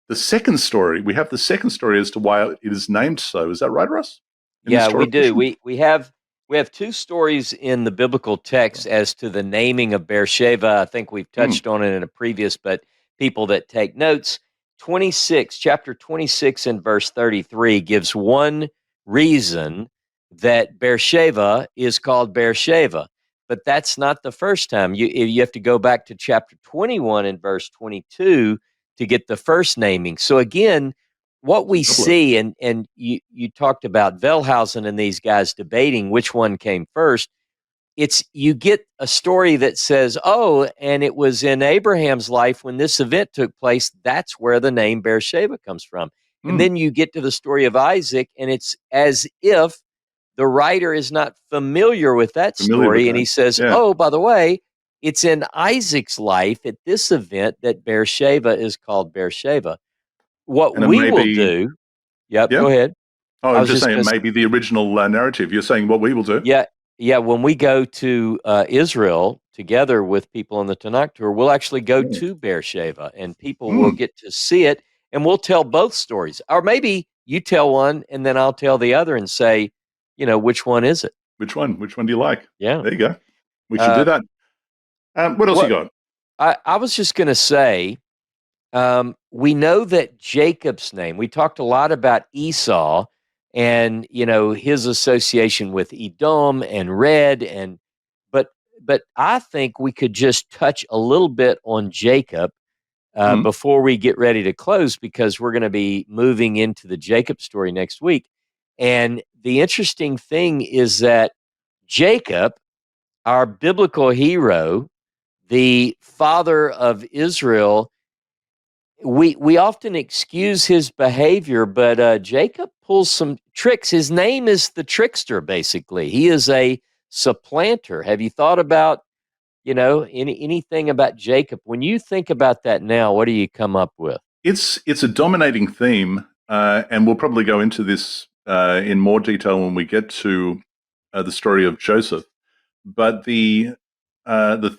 the second story. We have the second story as to why it is named so. Is that right, Ross? In this Yeah, Torah we do. portion? We have two stories in the biblical text as to the naming of Beersheba. I think we've Mm, touched on it in a previous, but people that take notes, chapter 26 and verse 33 gives one reason that Beersheba is called Beersheba. But that's not the first time. You have to go back to chapter 21 and verse 22 to get the first naming. So again, what it's a we doublet. see, and you talked about Velhausen and these guys debating which one came first. It's you get a story that says, oh, and it was in Abraham's life when this event took place. That's where the name Beersheba comes from. And Mm, then you get to the story of Isaac, and it's as if the writer is not familiar with that familiar with story. And that. he says, Yeah. oh, by the way, it's in Isaac's life at this event that Beersheba is called Beersheba. What And it we may will be, do. Yep, yeah. go ahead. Oh, I I'm was just just saying it gonna may be the original narrative. You're saying what we will do. yeah, yeah, when we go to, Israel together with people on the Tanakh tour, we'll actually go Mm, to Beersheba, and people will mm. get to see it, and we'll tell both stories. Or maybe you tell one, and then I'll tell the other and say, which one is it? Which one? Which one do you like? Yeah. There you go. We should do Uh, that. What else you what got? I was just gonna say, we know that Jacob's name, we talked a lot about Esau and his association with Edom and Red, and but but I think we could just touch a little bit on Jacob Mm, before we get ready to close, because we're going to be moving into the Jacob story next week. And the interesting thing is that Jacob, our biblical hero, the father of Israel, we often excuse his behavior, but Jacob pulls some tricks. His name is the trickster. Basically, he is a supplanter. Have you thought about anything about Jacob? When you think about that now, what do you come up with? it's a dominating theme, and we'll probably go into this in more detail when we get to the story of Joseph. But the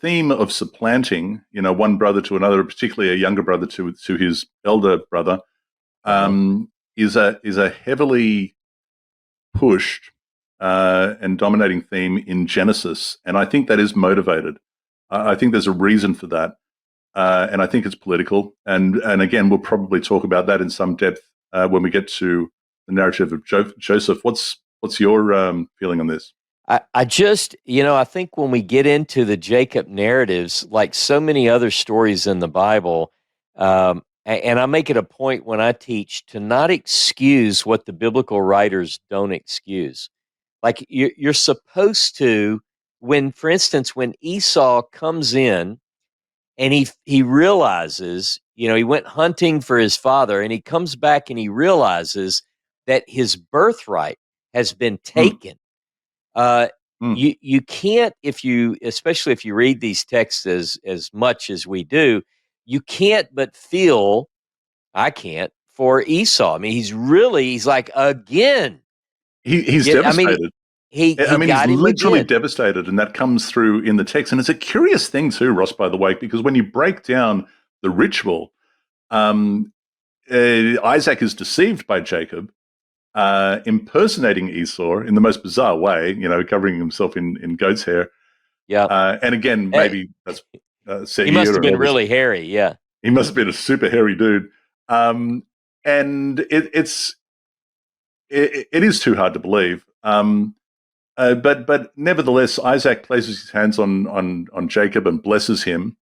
theme of supplanting, one brother to another, particularly a younger brother to his elder brother, Uh-huh. is a heavily pushed and dominating theme in Genesis, and I think that is motivated. I think there's a reason for that, and I think it's political. And again, we'll probably talk about that in some depth when we get to the narrative of Joseph. What's your feeling on this? I just, I think when we get into the Jacob narratives, like so many other stories in the Bible, and I make it a point when I teach to not excuse what the biblical writers don't excuse. Like you're supposed to, for instance, when Esau comes in and he realizes, he went hunting for his father, and he comes back and he realizes that his birthright has been Mm, taken. uh, mm. you can't, especially if you read these texts as much as we do, you can't but feel, I can't, for Esau. I mean, he's like, again. He's Yeah, I mean, devastated. I he mean, he's got him literally again. devastated, and that comes through in the text. And it's a curious thing too, Ross, by the way, because when you break down the ritual, um, Isaac is deceived by Jacob, impersonating Esau in the most bizarre way, covering himself in goat's hair. Yeah. And again, Eh, maybe that's he must Seir have and been all this. really hairy. Yeah. He must have been a super hairy dude. And it is too hard to believe. But nevertheless, Isaac places his hands on Jacob and blesses him.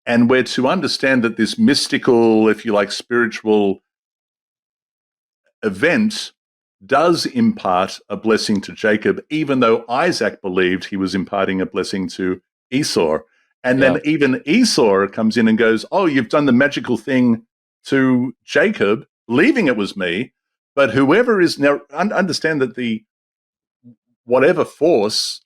And we're to understand that this mystical, if you like, spiritual event does impart a blessing to Jacob, even though Isaac believed he was imparting a blessing to Esau. And Yeah. then even Esau comes in and goes, "Oh, you've done the magical thing to Jacob, believing it was me, But whoever is now, understand that whatever force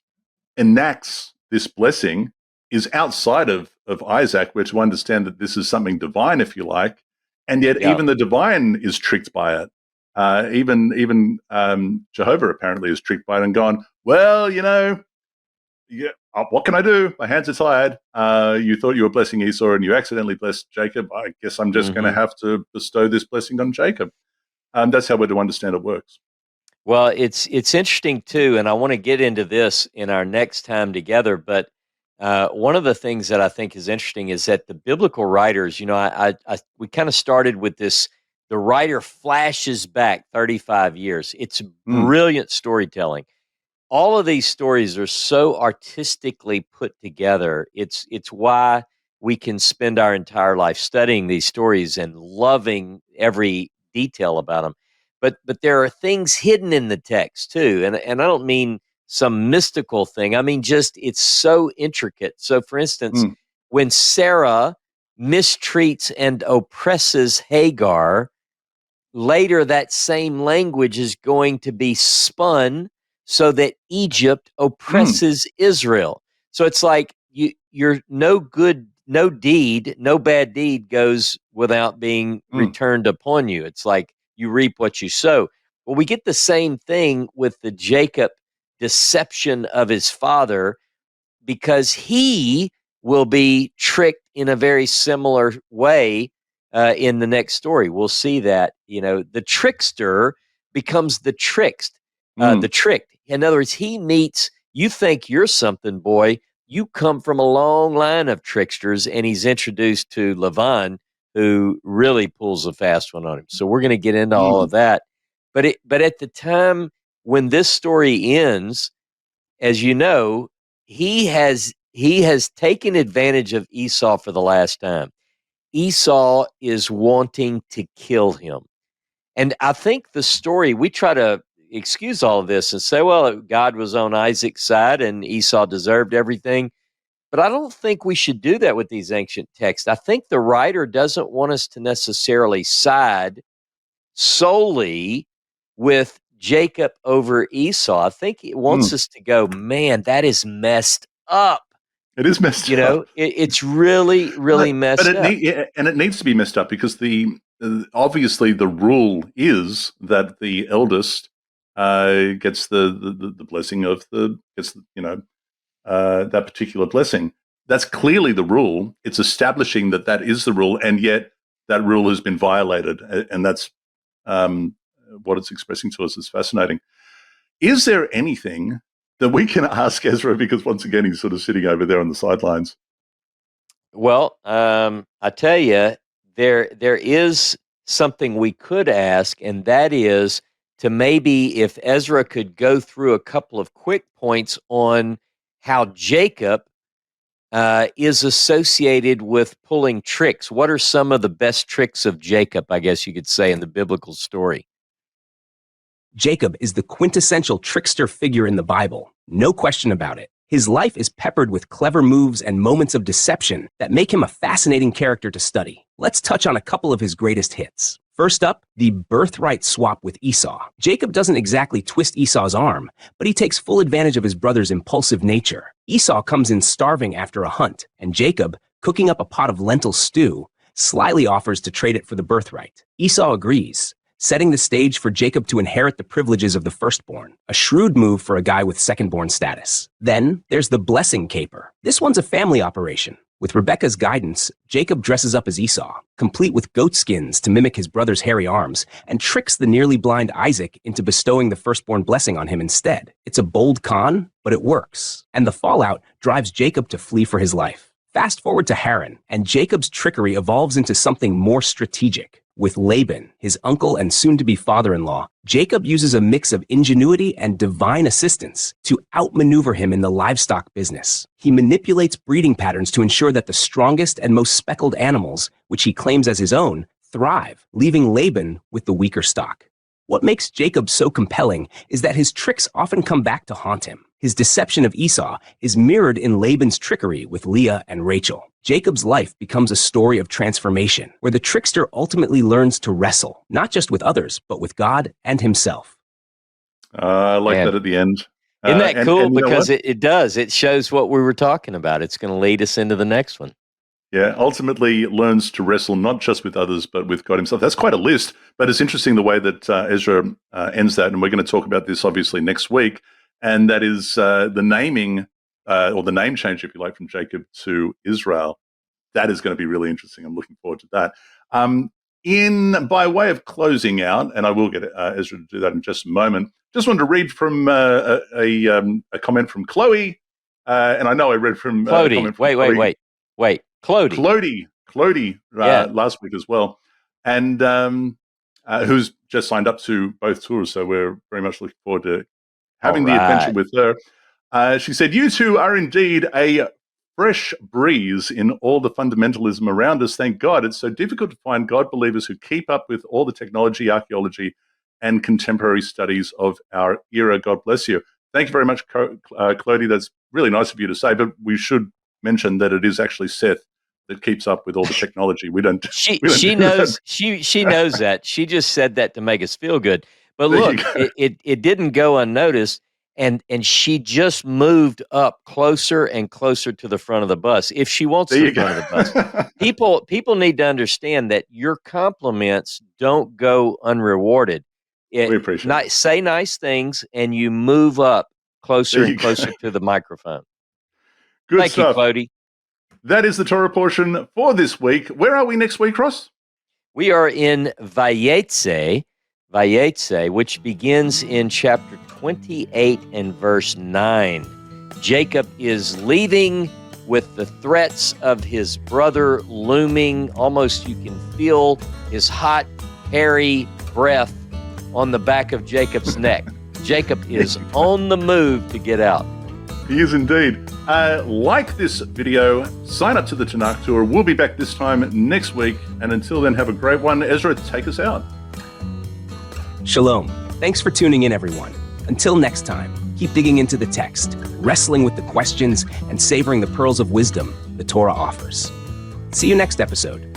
enacts this blessing is outside of Isaac. We're to understand that this is something divine, if you like, and yet Yeah. even the divine is tricked by it. Even Jehovah apparently is tricked by it and gone, well, yeah, what can I do? My hands are tied. You thought you were blessing Esau and you accidentally blessed Jacob. I guess I'm just going to have to bestow this blessing on Jacob. That's how we're to understand it works. Well, it's interesting too, and I want to get into this in our next time together. But one of the things that I think is interesting is that the biblical writers, we kind of started with this. The writer flashes back 35 years. It's brilliant storytelling. All of these stories are so artistically put together. It's why we can spend our entire life studying these stories and loving every detail about them. But there are things hidden in the text too, and I don't mean some mystical thing. I mean just it's so intricate. So, for instance, when Sarah mistreats and oppresses Hagar, later that same language is going to be spun so that Egypt oppresses Israel. So it's like you're no bad deed goes without being returned upon you. It's like you reap what you sow. Well, we get the same thing with the Jacob deception of his father, because he will be tricked in a very similar way in the next story. We'll see that, the trickster becomes the tricked. In other words, he meets, you think you're something, boy. You come from a long line of tricksters, and he's introduced to Lavan, who really pulls a fast one on him. So we're going to get into all of that. But at the time when this story ends, as you know, he has taken advantage of Esau for the last time. Esau is wanting to kill him. And I think the story, we try to excuse all of this and say, well, God was on Isaac's side and Esau deserved everything. But I don't think we should do that with these ancient texts. I think the writer doesn't want us to necessarily side solely with Jacob over Esau. I think he wants us to go, man, that is messed up. It is messed up. It's really, really messed up. And it needs to be messed up because obviously the rule is that the eldest gets the blessing of that particular blessing. That's clearly the rule. It's establishing that is the rule, and yet that rule has been violated, and that's what it's expressing to us is fascinating. Is there anything that we can ask Ezra, because once again he's sort of sitting over there on the sidelines? Well, I tell you, there is something we could ask, and that is to maybe if Ezra could go through a couple of quick points on how Jacob is associated with pulling tricks. What are some of the best tricks of Jacob, I guess you could say, in the biblical story? Jacob is the quintessential trickster figure in the Bible. No question about it. His life is peppered with clever moves and moments of deception that make him a fascinating character to study. Let's touch on a couple of his greatest hits. First up, the birthright swap with Esau. Jacob doesn't exactly twist Esau's arm, but he takes full advantage of his brother's impulsive nature. Esau comes in starving after a hunt, and Jacob, cooking up a pot of lentil stew, slyly offers to trade it for the birthright. Esau agrees, setting the stage for Jacob to inherit the privileges of the firstborn, a shrewd move for a guy with secondborn status. Then there's the blessing caper. This one's a family operation. With Rebekah's guidance, Jacob dresses up as Esau, complete with goat skins to mimic his brother's hairy arms, and tricks the nearly blind Isaac into bestowing the firstborn blessing on him instead. It's a bold con, but it works. And the fallout drives Jacob to flee for his life. Fast forward to Haran, and Jacob's trickery evolves into something more strategic. With Laban, his uncle and soon-to-be father-in-law, Jacob uses a mix of ingenuity and divine assistance to outmaneuver him in the livestock business. He manipulates breeding patterns to ensure that the strongest and most speckled animals, which he claims as his own, thrive, leaving Laban with the weaker stock. What makes Jacob so compelling is that his tricks often come back to haunt him. His deception of Esau is mirrored in Laban's trickery with Leah and Rachel. Jacob's life becomes a story of transformation, where the trickster ultimately learns to wrestle, not just with others, but with God and himself. I like Man. that at the end. Isn't that cool? And you know Because what? it does. It shows what we were talking about. It's going to lead us into the next one. Yeah, ultimately learns to wrestle not just with others, but with God himself. That's quite a list, but it's interesting the way that Ezra ends that, and we're going to talk about this obviously next week, and that is the naming, or the name change, if you like, from Jacob to Israel. That is going to be really interesting. I'm looking forward to that. By way of closing out, and I will get Ezra to do that in just a moment, just wanted to read from a comment from Chloe, and I know I read from Clody. a comment from Chloe. Wait. Clody. Last week as well, and who's just signed up to both tours. So we're very much looking forward to having the adventure with her. She said, "You two are indeed a fresh breeze in all the fundamentalism around us. Thank God. It's so difficult to find God believers who keep up with all the technology, archaeology, and contemporary studies of our era. God bless you." Thank you very much, Clody. That's really nice of you to say, but we should mention that it is actually Seth that keeps up with all the technology. We don't. She do knows that. she knows that. She just said that to make us feel good. But look, it didn't go unnoticed, and she just moved up closer and closer to the front of the bus. If she wants the front of the bus, people need to understand that your compliments don't go unrewarded. We appreciate it. Say nice things, and you move up closer and closer to the microphone. Good Thank stuff. you, Clody. That is the Torah portion for this week. Where are we next week, Ross? We are in Vayetze, which begins in chapter 28 and verse 9. Jacob is leaving with the threats of his brother looming. Almost you can feel his hot, hairy breath on the back of Jacob's neck. Jacob is on the move to get out. He is indeed. Like this video, sign up to the Tanakh Tour. We'll be back this time next week. And until then, have a great one. Ezra, take us out. Shalom. Thanks for tuning in, everyone. Until next time, keep digging into the text, wrestling with the questions, and savoring the pearls of wisdom the Torah offers. See you next episode.